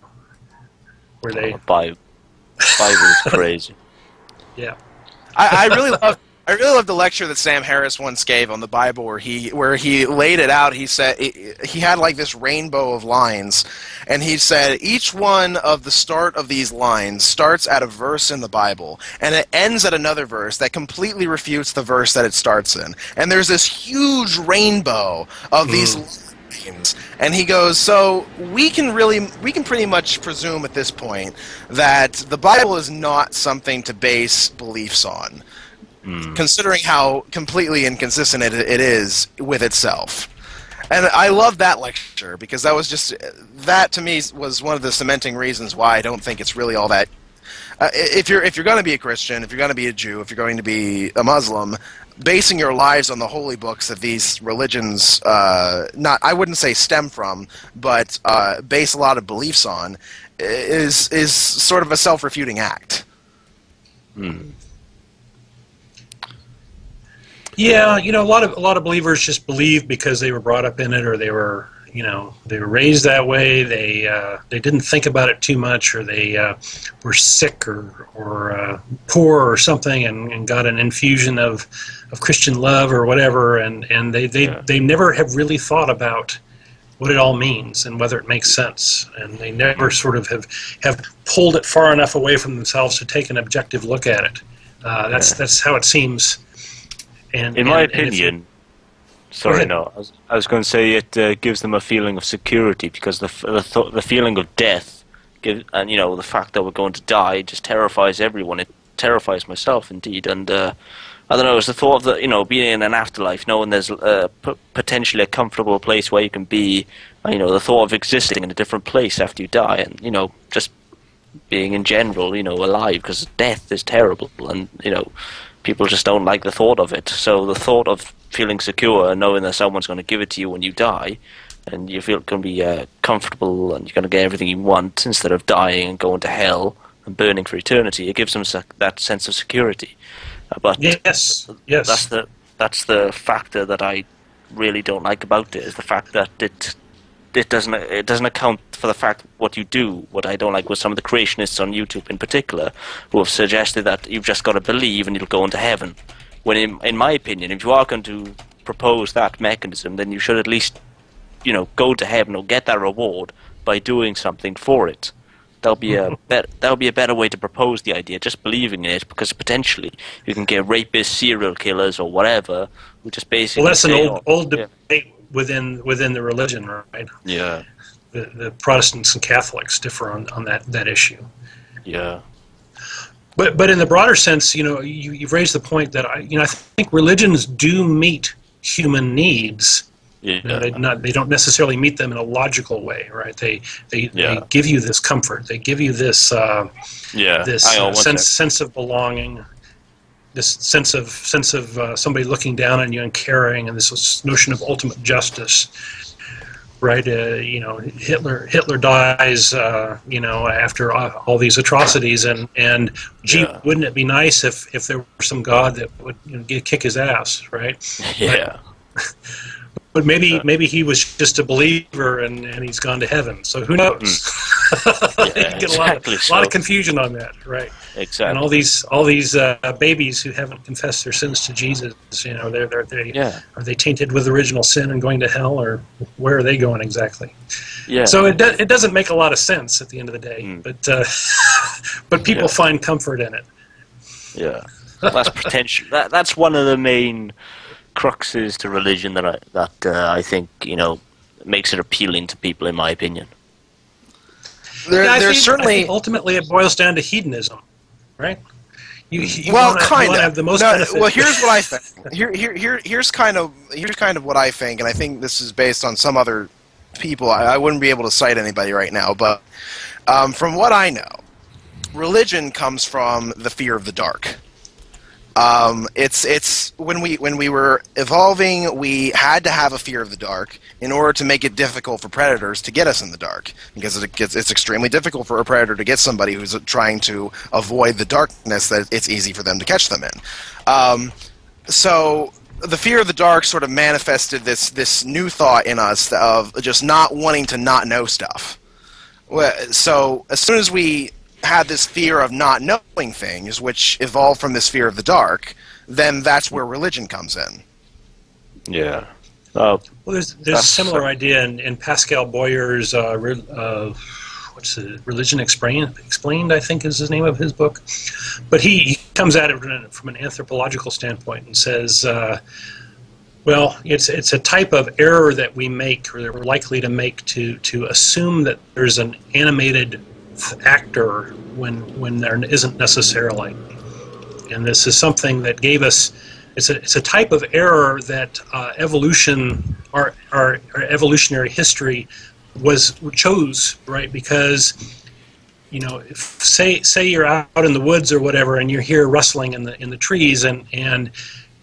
where they. The Bible is crazy. Yeah. I really love the lecture that Sam Harris once gave on the Bible, where he laid it out. He said he had like this rainbow of lines, and he said each one of the start of these lines starts at a verse in the Bible, and it ends at another verse that completely refutes the verse that it starts in. And there's this huge rainbow of these lines. And he goes, so we can pretty much presume at this point that the Bible is not something to base beliefs on, considering how completely inconsistent it is with itself. And I love that lecture, because that to me was one of the cementing reasons why I don't think it's really all that. If you're going to be a Christian, if you're going to be a Jew, if you're going to be a Muslim, basing your lives on the holy books that these religions, I wouldn't say stem from, but base a lot of beliefs on, is sort of a self-refuting act. Yeah, a lot of believers just believe because they were brought up in it, or they were raised that way. They didn't think about it too much, or they were sick or poor or something, and got an infusion of Christian love or whatever, and they never have really thought about what it all means and whether it makes sense, and they never sort of have pulled it far enough away from themselves to take an objective look at it. That's how it seems. And in my opinion. Sorry, no. I was going to say it gives them a feeling of security, because the feeling of death, and the fact that we're going to die, just terrifies everyone. terrifies myself indeed. And I don't know, it's the thought of the, you know, being in an afterlife, knowing there's potentially a comfortable place where you can be, you know, the thought of existing in a different place after you die, and, you know, just being in general, you know, alive, because death is terrible, and, you know, people just don't like the thought of it. So the thought of feeling secure and knowing that someone's going to give it to you when you die, and you feel going to be comfortable and you're going to get everything you want instead of dying and going to hell and burning for eternity, it gives them that sense of security. But yes, that's the factor that I really don't like about it, is the fact that it doesn't account for the fact what you do. What I don't like was some of the creationists on YouTube in particular who have suggested that you've just got to believe and you'll go into heaven. When in my opinion, if you are going to propose that mechanism, then you should at least, you know, go to heaven or get that reward by doing something for it. That'll be a better way to propose the idea, just believing in it, because potentially you can get rapists, serial killers, or whatever who just basically. Well, that's an old debate within the religion, right? Yeah. The Protestants and Catholics differ on that issue. Yeah. But in the broader sense, you know, you've raised the point that I think religions do meet human needs. Yeah. You know, they don't necessarily meet them in a logical way, right? They give you this comfort. They give you this sense of belonging, this sense of somebody looking down on you and caring, and this notion of ultimate justice, right? You know, Hitler dies, you know, after all these atrocities, and gee, wouldn't it be nice if there were some God that would, you know, kick his ass, right? Yeah. But maybe he was just a believer and he's gone to heaven. So who knows? You get a lot of confusion on that, right? Exactly. And all these babies who haven't confessed their sins to Jesus, you know, are they tainted with original sin and going to hell, or where are they going exactly? Yeah. So it doesn't make a lot of sense at the end of the day, but people find comfort in it. Yeah, that's potential. That's one of the main cruxes to religion that I think, you know, makes it appealing to people, in my opinion. I think ultimately it boils down to hedonism, right? You have the most benefit. Well, here's what I think. Here's kind of what I think, and I think this is based on some other people. I wouldn't be able to cite anybody right now, but from what I know, religion comes from the fear of the dark. It's when we were evolving, we had to have a fear of the dark in order to make it difficult for predators to get us in the dark, because it's extremely difficult for a predator to get somebody who's trying to avoid the darkness that it's easy for them to catch them in. So the fear of the dark sort of manifested this new thought in us of just not wanting to not know stuff. So as soon as we had this fear of not knowing things, which evolved from this fear of the dark, then that's where religion comes in. Yeah. Well, there's a similar idea in Pascal Boyer's Religion Explained, I think is the name of his book. But he comes at it from an anthropological standpoint and says, well, it's a type of error that we make, or that we're likely to make, to assume that there's an animated actor when there isn't necessarily. And this is something that gave us, it's a type of error that evolution, our evolutionary history chose, right? Because, you know, say you're out in the woods or whatever, and you're here rustling in the trees, and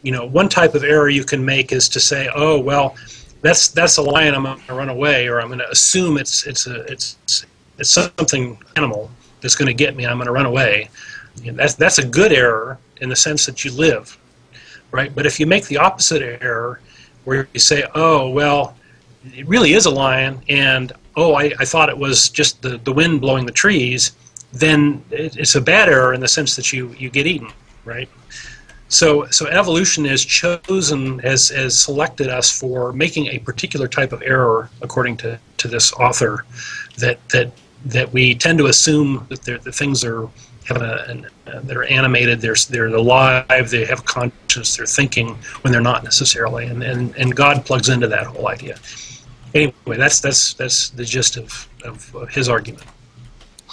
you know, one type of error you can make is to say, oh well, that's a lion, I'm going to run away, or I'm going to assume it's something animal that's going to get me, I'm going to run away. And that's a good error in the sense that you live, right? But if you make the opposite error, where you say, oh, well, it really is a lion, and oh, I thought it was just the wind blowing the trees, then it's a bad error in the sense that you get eaten, right? So evolution has selected us for making a particular type of error, according to this author, that we tend to assume that the things are they're animated, they're alive, they have conscience, they're thinking, when they're not necessarily, and God plugs into that whole idea. Anyway, that's the gist of his argument.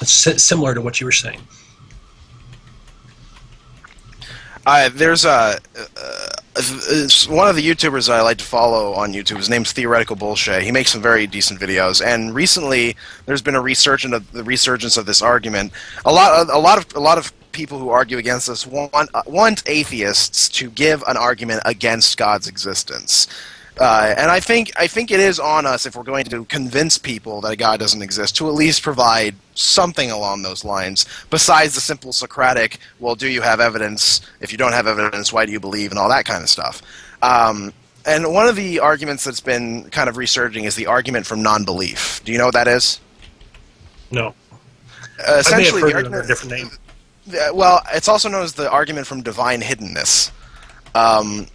It's similar to what you were saying. There's one of the YouTubers I like to follow on YouTube. His name's Theoretical Bullshit. He makes some very decent videos, and recently there's been a resurgence of this argument. A lot of people who argue against this want atheists to give an argument against God's existence. And I think it is on us, if we're going to convince people that a God doesn't exist, to at least provide something along those lines, besides the simple Socratic, well, do you have evidence? If you don't have evidence, why do you believe? And all that kind of stuff. And one of the arguments that's been kind of resurging is the argument from non-belief. Do you know what that is? No. Essentially, I may have heard the it under a different name. Well, it's also known as the argument from divine hiddenness,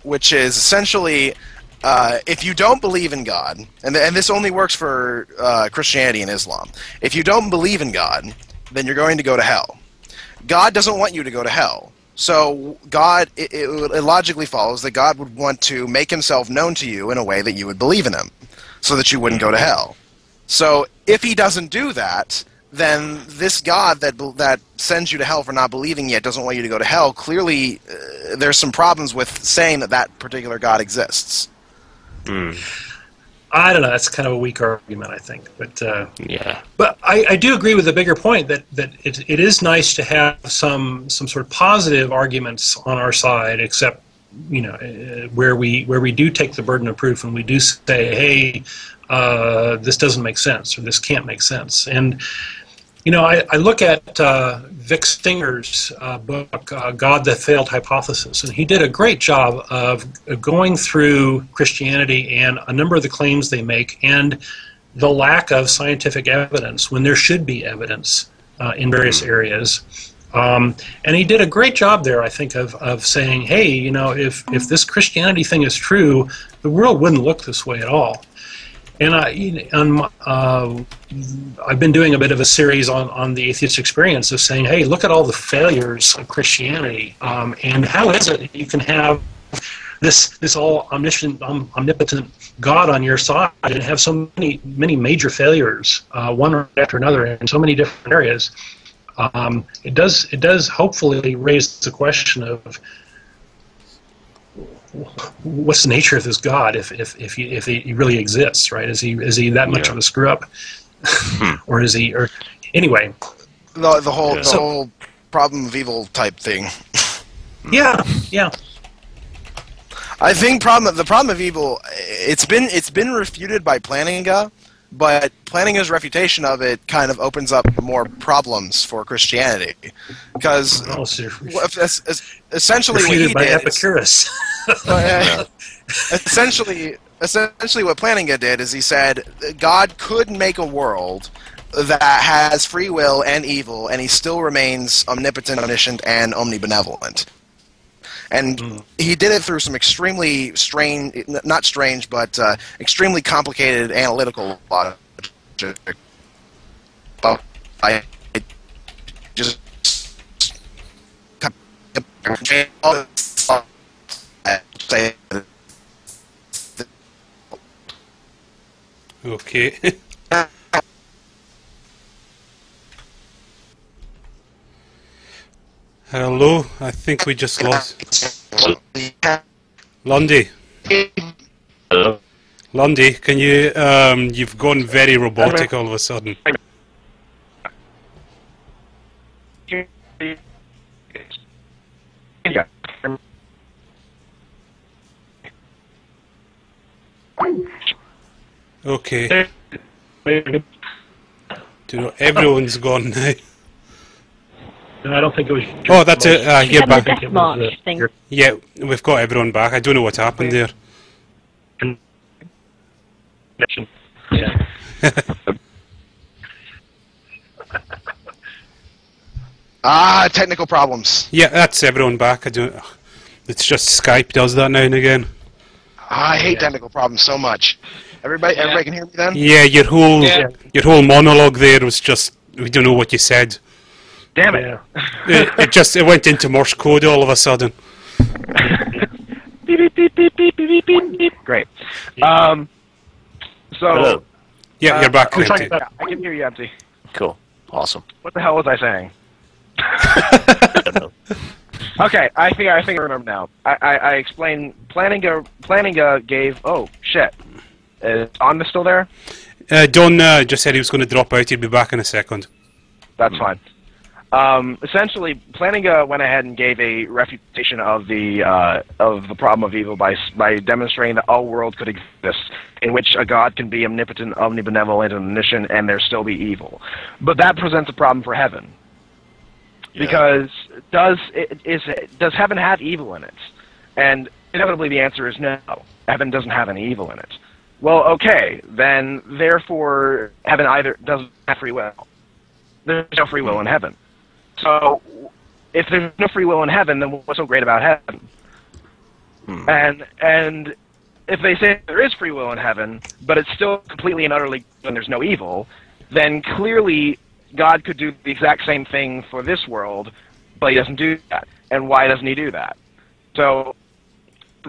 which is essentially... if you don't believe in God, and this only works for Christianity and Islam, if you don't believe in God, then you're going to go to hell. God doesn't want you to go to hell. So God, it logically follows that God would want to make himself known to you in a way that you would believe in him, so that you wouldn't go to hell. So if he doesn't do that, then this God that sends you to hell for not believing yet doesn't want you to go to hell. Clearly, there's some problems with saying that particular God exists. I don't know. That's kind of a weak argument, I think. But Yeah. But I do agree with the bigger point that it is nice to have some sort of positive arguments on our side, except where we do take the burden of proof and we do say, hey, this doesn't make sense or this can't make sense. And I look at Vic Stinger's book, God the Failed Hypothesis, and he did a great job of going through Christianity and a number of the claims they make and the lack of scientific evidence when there should be evidence in various areas. And he did a great job there, I think, of saying, hey, if this Christianity thing is true, the world wouldn't look this way at all. And I've been doing a bit of a series on the Atheist Experience of saying, hey, look at all the failures of Christianity, and how is it you can have this all omniscient, omnipotent God on your side and have so many major failures, one after another, in so many different areas. It does hopefully raise the question of what's the nature of this God if he really exists, right? Is he that much of a screw up, or is he? Or anyway, the whole problem of evil type thing. Yeah. I think the problem of evil, it's been refuted by Plantinga, but Plantinga's refutation of it kind of opens up more problems for Christianity, because essentially what he by did Epicurus. Essentially what Plantinga did is he said God could make a world that has free will and evil, and he still remains omnipotent, omniscient, and omnibenevolent. And he did it through some extremely extremely complicated analytical logic. But I just say Okay. Hello, I think we just lost Lundy. Hello? Lundy, can you? You've gone very robotic all of a sudden. Okay. Do you know, everyone's gone now. No, I don't think it was. Oh, that's it. You're back. Death March thing. Yeah, we've got everyone back. I don't know what happened there. Yeah. Technical problems. Yeah, that's everyone back. I don't. It's just Skype does that now and again. I hate technical problems so much. Everybody can hear me then? Yeah, your whole monologue there was just, we don't know what you said. Damn it. It went into Morse code all of a sudden. Beep, beep, beep, beep, beep, beep, beep, beep. Great. So Hello. Yeah, you're back. Empty. I can hear you, Empty. Cool. Awesome. What the hell was I saying? I don't know. Okay, I think I remember now. I explained. Planning gave. Oh shit! Is Don still there? Don just said he was going to drop out. He'd be back in a second. That's fine. Essentially, Planning went ahead and gave a refutation of the problem of evil by demonstrating that all world could exist in which a god can be omnipotent, omnibenevolent, and omniscient, and there still be evil. But that presents a problem for heaven. Because does heaven have evil in it? And inevitably the answer is no. Heaven doesn't have any evil in it. Well, okay, then therefore heaven either doesn't have free will. There's no free will in heaven. So if there's no free will in heaven, then what's so great about heaven? And if they say there is free will in heaven, but it's still completely and utterly good and there's no evil, then clearly God could do the exact same thing for this world, but he doesn't do that. And why doesn't he do that? So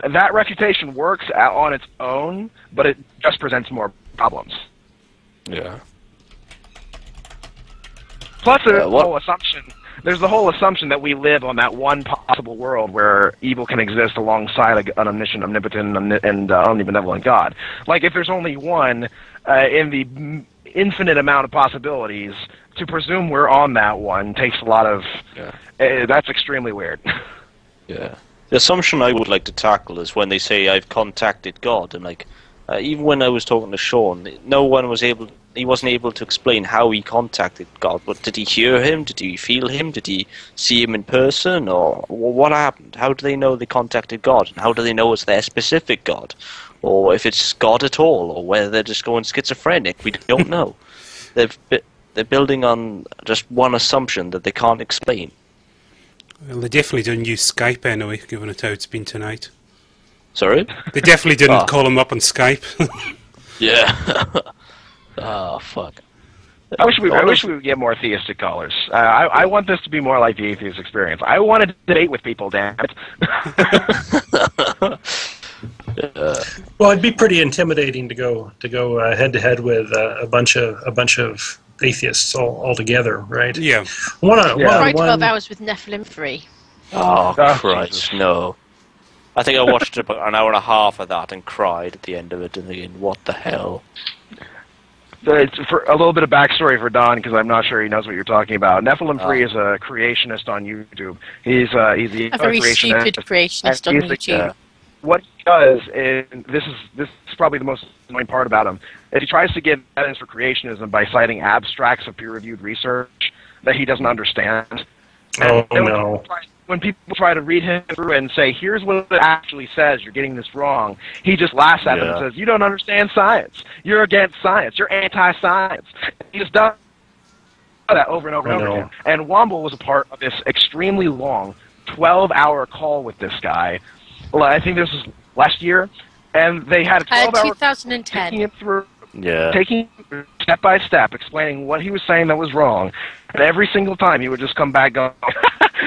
that refutation works on its own, but it just presents more problems. Yeah. Plus, there's the whole assumption that we live on that one possible world where evil can exist alongside an omniscient, omnipotent, and omnibenevolent God. Like, if there's only one in the infinite amount of possibilities, to presume we're on that one takes a lot of... that's extremely weird. Yeah. The assumption I would like to tackle is when they say, I've contacted God, and like, even when I was talking to Sean, he wasn't able to explain how he contacted God. But did he hear him? Did he feel him? Did he see him in person? Or what happened? How do they know they contacted God? And how do they know it's their specific God? Or if it's God at all? Or whether they're just going schizophrenic? We don't know. They're building on just one assumption that they can't explain. Well, they definitely didn't use Skype anyway, given it how it's been tonight. Sorry? They definitely didn't call him up on Skype. Yeah. Oh, fuck. I wish we would get more theistic callers. I want this to be more like the Atheist Experience. I want to debate with people, damn it. Well, it'd be pretty intimidating to go head to head with a bunch of atheists all together, right? Yeah. Try 12 hours with Nephilim free. Oh, Christ, no. I think I watched about an hour and a half of that and cried at the end of it and thinking, what the hell? It's for a little bit of backstory for Don, because I'm not sure he knows what you're talking about. Nephilim Free is a creationist on YouTube. He's a very stupid creationist on YouTube. What he does, and this is probably the most annoying part about him, is he tries to give evidence for creationism by citing abstracts of peer-reviewed research that he doesn't understand. Oh, no. When people try to read him through and say, here's what it actually says, you're getting this wrong, he just laughs at them and says, you don't understand science. You're against science. You're anti-science. He just does that over and over and over again. And Womble was a part of this extremely long 12-hour call with this guy. Well, I think this was last year. And they had a 12-hour 2010. taking him through, taking step by step, explaining what he was saying that was wrong. And every single time he would just come back going,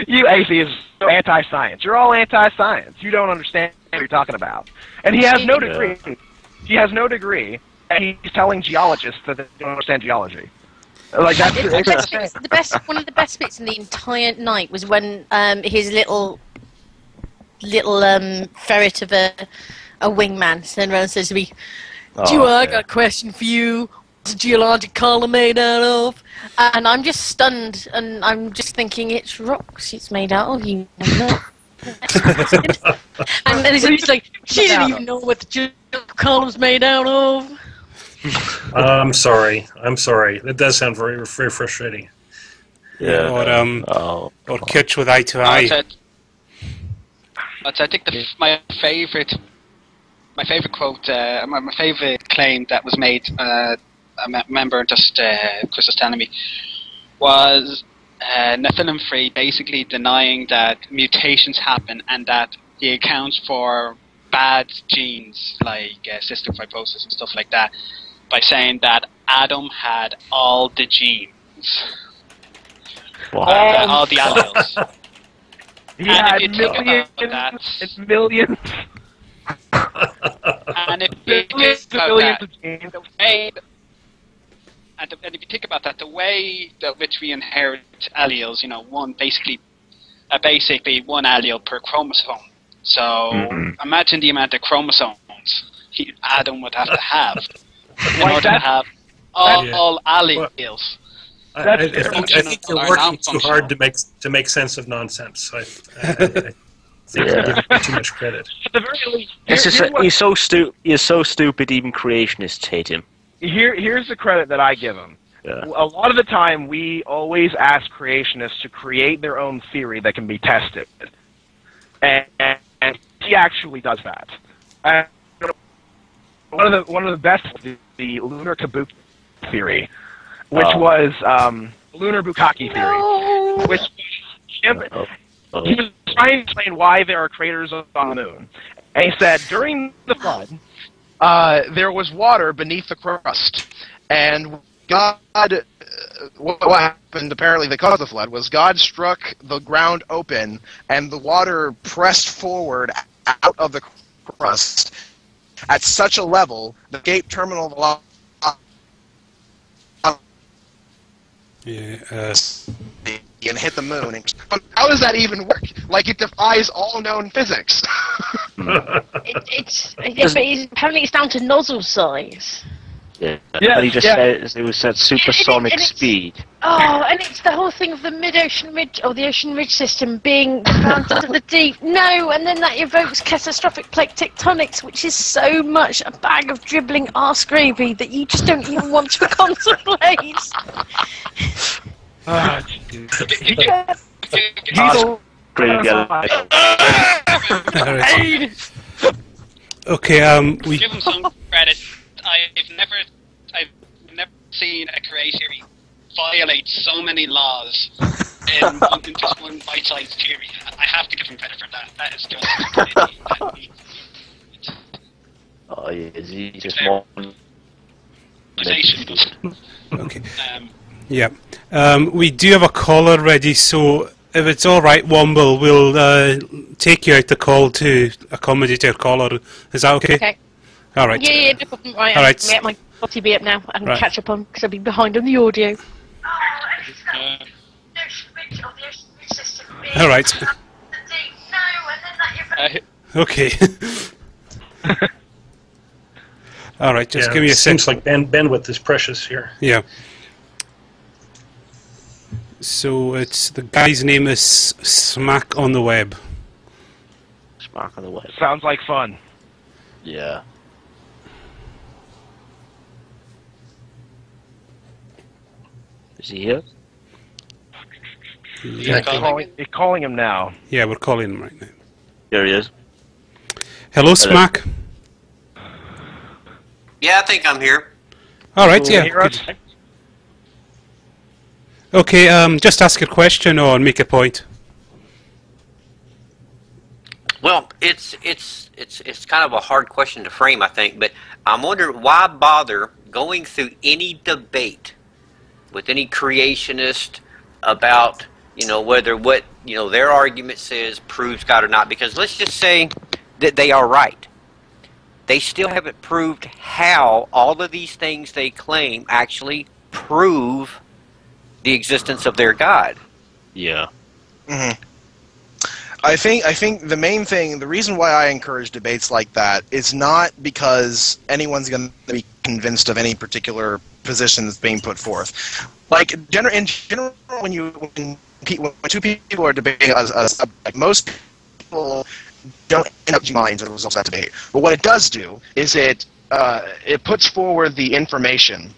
you atheists are anti-science. You're all anti-science. You don't understand what you're talking about. And he has no degree. He has no degree, and he's telling geologists that they don't understand geology. Like that's one of the best bits in the entire night was when his little ferret of a wingman turned around and says to me, I got a question for you. What's a geologic column made out of? And I'm just stunned, and I'm just thinking it's rocks it's made out of, you know. And then he's like, she didn't even know what the geological column's made out of. I'm sorry. That does sound very, very frustrating. Yeah. Or Kitch with Eye to Eye. I think my favorite quote, my favorite claim that was made, I remember just Chris was telling me, was Nephilim Free basically denying that mutations happen and that he accounts for bad genes like cystic fibrosis and stuff like that by saying that Adam had all the genes. All the alleles. He had millions and millions. And if you think about that, and if you think about that, the way that which we inherit alleles, one basically basically one allele per chromosome. So imagine the amount of chromosomes Adam would have to have in order to have all alleles. I think you're working too hard to make sense of nonsense. I think you're giving me too much credit. At the very least, you're so stupid. Even creationists hate him. Here's the credit that I give him. Yeah. A lot of the time, we always ask creationists to create their own theory that can be tested, and he actually does that. One of the best, the lunar kabuki theory, which was lunar bukkake theory, which he was trying to explain why there are craters on the moon, and he said during the flood, there was water beneath the crust, and God, what happened apparently that caused the flood was God struck the ground open and the water pressed forward out of the crust at such a level the escape terminal velocity and hit the moon. And how does that even work? Like, it defies all known physics. Apparently it's down to nozzle size. Yeah, but he just said it was at supersonic speed. Oh, and it's the whole thing of the mid-ocean ridge, or the ocean ridge system being found into the deep. No, and then that evokes catastrophic plate tectonics, which is so much a bag of dribbling arse gravy that you just don't even want to contemplate. Okay, we give him some credit. I've never seen a creator violate so many laws in just one bite-sized theory. I have to give him credit for that. That is just he just more. Okay. Yeah. We do have a caller ready, so if it's all right, Womble, we'll take you out the call to accommodate our caller. Is that okay? Okay. All right. Yeah, no problem. Right, all right. I'll get my TV up now and catch up on, because I'll be behind on the audio. All right. Okay. All right, just give me a second. Seems like bandwidth is precious here. Yeah. So it's the guy's name is Smack on the Web. Smack on the Web. Sounds like fun. Yeah. Is he here? Yeah, you're calling him now. Yeah, we're calling him right now. Here he is. Hello, Smack. Yeah, I think I'm here. All right, Can you hear us? Okay, just ask a question or make a point. Well, it's kind of a hard question to frame, I think, but I'm wondering why bother going through any debate with any creationist about, whether what, their argument says proves God or not, because let's just say that they are right. They still haven't proved how all of these things they claim actually prove the existence of their God. Yeah. Mm-hmm. I think the main thing, the reason why I encourage debates like that is not because anyone's going to be convinced of any particular position that's being put forth. Like in general, when two people are debating a subject, most people don't end up minds as a result of that debate. But what it does do is it puts forward the information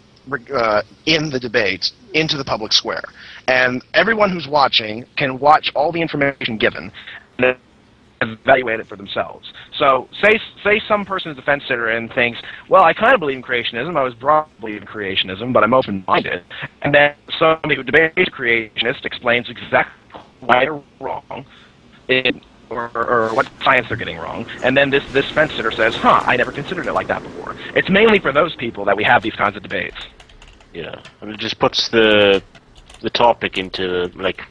in the debate into the public square, and everyone who's watching can watch all the information given and evaluate it for themselves. So say some person is a fence sitter and thinks, well, I kind of believe in creationism, I was brought up to believe in creationism, but I'm open-minded, and then somebody who debates a creationist explains exactly why they're wrong or what science they're getting wrong, and then this fence sitter says, I never considered it like that before. It's mainly for those people that we have these kinds of debates. Yeah, and it just puts the topic into, like,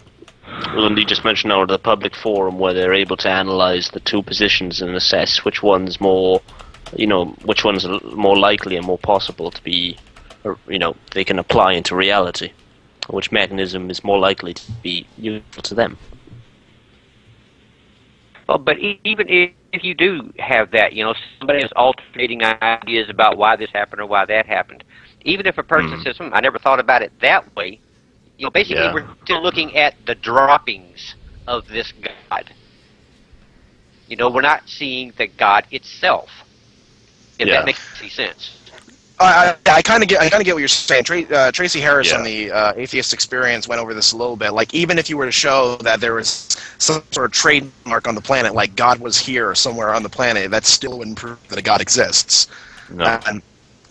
Lundy just mentioned now, the public forum, where they're able to analyze the two positions and assess which one's more, which one's more likely and more possible to be, they can apply into reality, which mechanism is more likely to be useful to them. Well, but even if you do have that, somebody is alternating ideas about why this happened or why that happened. Even if a person says, I never thought about it that way, basically we're still looking at the droppings of this God. We're not seeing the God itself. If that makes any sense. I kind of get what you're saying. Tracy Harris on the Atheist Experience went over this a little bit. Like, even if you were to show that there was some sort of trademark on the planet, like God was here somewhere on the planet, that still wouldn't prove that a God exists. No. And,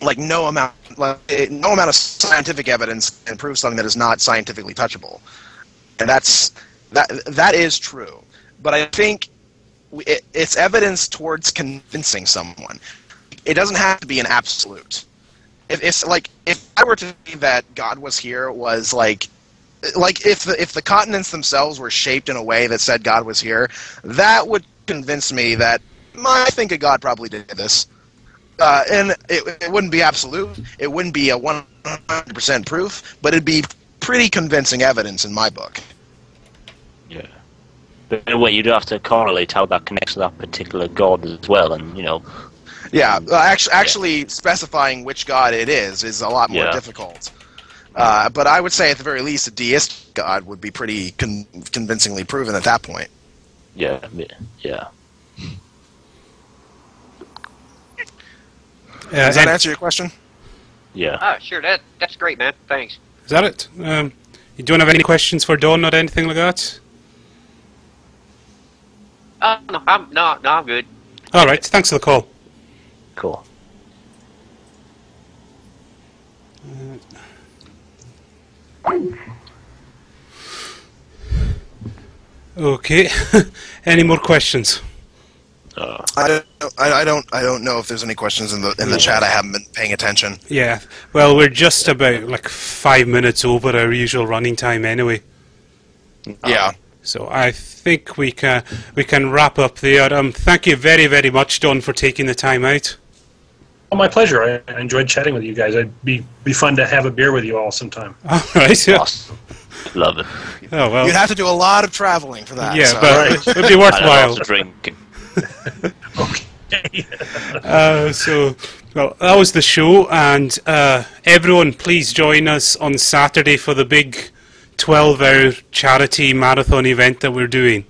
like, no amount of scientific evidence can prove something that is not scientifically touchable, and that is true. But I think it's evidence towards convincing someone. It doesn't have to be an absolute. If I were to say that God was here was like if the continents themselves were shaped in a way that said God was here, that would convince me that I think a God probably did this. And it wouldn't be absolute. It wouldn't be a 100% proof, but it'd be pretty convincing evidence in my book. Yeah. But in a way, you'd have to correlate how that connects to that particular God as well, and Yeah, actually specifying which God it is a lot more difficult. But I would say, at the very least, a deistic God would be pretty convincingly proven at that point. Yeah. Does that answer your question? Yeah. Oh, sure. That's great, man. Thanks. Is that it? You don't have any questions for Don or anything like that? No, I'm good. All right. Thanks for the call. Cool. Okay. Any more questions? I don't know if there's any questions in the chat. I haven't been paying attention. Yeah. Well, we're just about like 5 minutes over our usual running time anyway. Yeah. So I think we can wrap up there. Thank you very, very much, Don, for taking the time out. Oh, my pleasure. I enjoyed chatting with you guys. It'd be fun to have a beer with you all sometime. All right. Yeah. Awesome. Love it. Oh well. You'd have to do a lot of traveling for that. Yeah, so. but it'd be worthwhile. Drinking. Okay. Well, that was the show, and everyone, please join us on Saturday for the big 12-hour charity marathon event that we're doing.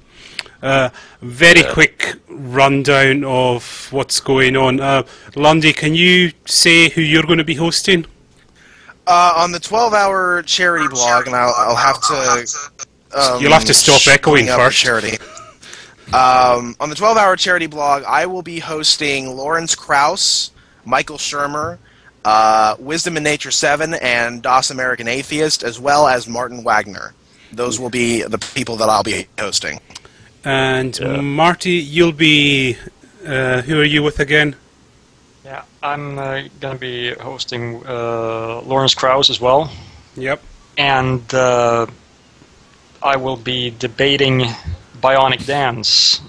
Very quick rundown of what's going on. Lundy, can you say who you're going to be hosting? On the 12-hour charity blog, and I'll have to... You'll have to stop echoing first. Charity. On the 12-hour charity blog, I will be hosting Lawrence Krauss, Michael Shermer, Wisdom in Nature 7, and DOS American Atheist, as well as Martin Wagner. Those will be the people that I'll be hosting. And Marty, you'll be... who are you with again? Yeah, I'm going to be hosting Lawrence Krauss as well. Yep. And I will be debating Bionic Dance.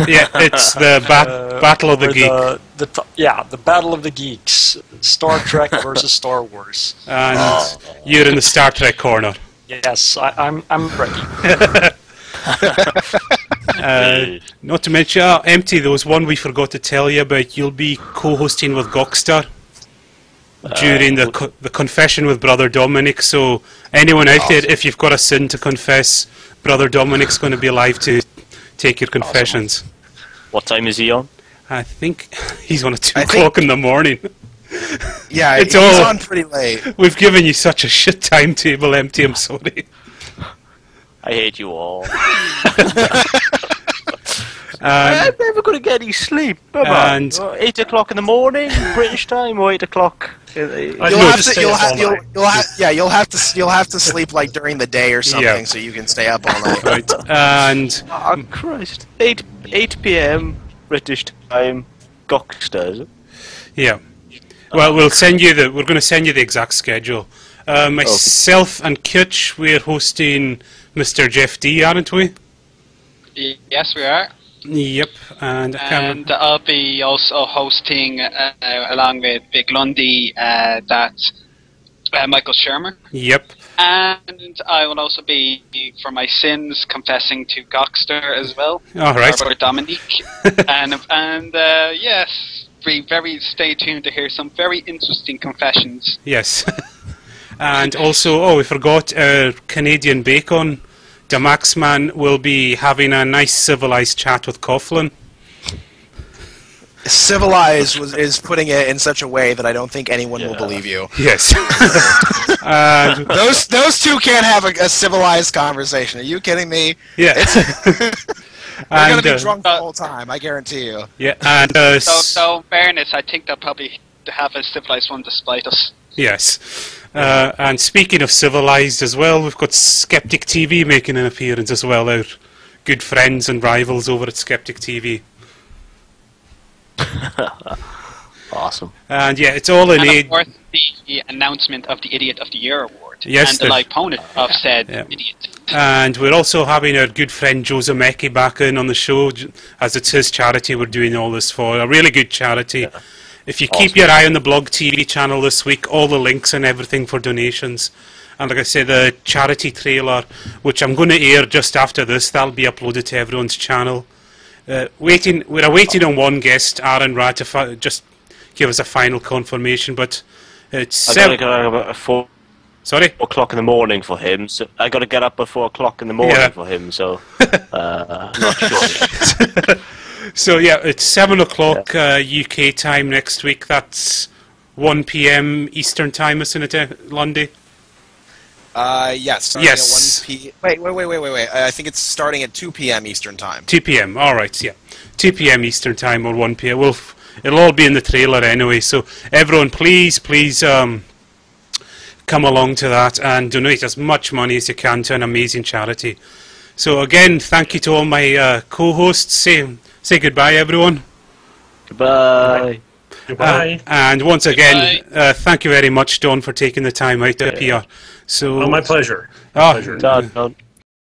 Yeah, it's the Battle of the Geeks. The Battle of the Geeks. Star Trek versus Star Wars. And you're in the Star Trek corner. Yes, I'm ready. Not to mention, Empty, there was one we forgot to tell you about. You'll be co-hosting with Gokstar during the confession with Brother Dominic. So anyone out there, if you've got a sin to confess, Brother Dominic's going to be alive to take your confessions. Awesome. What time is he on? I think he's on at 2 o'clock in the morning. Yeah, he's on pretty late. We've given you such a shit timetable, Empty. I'm sorry. I hate you all. I'm never going to get any sleep. And 8 o'clock in the morning, British time, or 8 o'clock. You'll have to sleep like during the day or something, so you can stay up all night. Right. And oh Christ, 8 p.m. British time, Gokstar. Yeah. Well, we're going to send you the exact schedule. Myself and Kitch, we're hosting Mr. Jeff D, aren't we? Yes, we are. Yep, and I'll be also hosting, along with BigLundi, Michael Shermer. Yep. And I will also be, for my sins, confessing to Goxter as well. All right. Or Dominique. and yes, be very stay tuned to hear some very interesting confessions. Yes. And also, we forgot our Canadian bacon. The Maxman will be having a nice civilized chat with Coughlin. Civilized is putting it in such a way that I don't think anyone will believe you. Yes. And those two can't have a civilized conversation. Are you kidding me? Yeah. They're going to be drunk the whole time, I guarantee you. Yeah, and so in fairness, I think they'll probably have a civilized one despite us. Yes. And speaking of civilized as well, we've got Skeptic TV making an appearance as well, our good friends and rivals over at Skeptic TV. Awesome. And yeah, it's all in And of course, the announcement of the Idiot of the Year award. Yes, and the live opponent of said idiot. And we're also having our good friend Joe Zemecki back in on the show, as it's his charity we're doing all this for. A really good charity. Yeah. If you keep your eye on the Blog TV channel this week, all the links and everything for donations. And like I said, the charity trailer, which I'm going to air just after this, that'll be uploaded to everyone's channel. We're waiting on one guest, Aaron Rad, to just give us a final confirmation, but it's... I gotta get up at 4 o'clock in the morning for him, so I gotta get up at 4 o'clock in the morning for him, so... I'm not sure. So yeah, it's 7 o'clock UK time next week. That's 1 PM Eastern time, isn't it, Lundy? Yes. Starting at 1 Wait. I think it's starting at 2 PM Eastern time. 2 PM. All right. Yeah, 2 PM Eastern time or 1 PM. It'll all be in the trailer anyway. So everyone, please, come along to that and donate as much money as you can to an amazing charity. So again, thank you to all my co-hosts. Say goodbye, everyone. Goodbye. Goodbye. And once again, thank you very much, Don, for taking the time out to appear. So, my pleasure. Pleasure.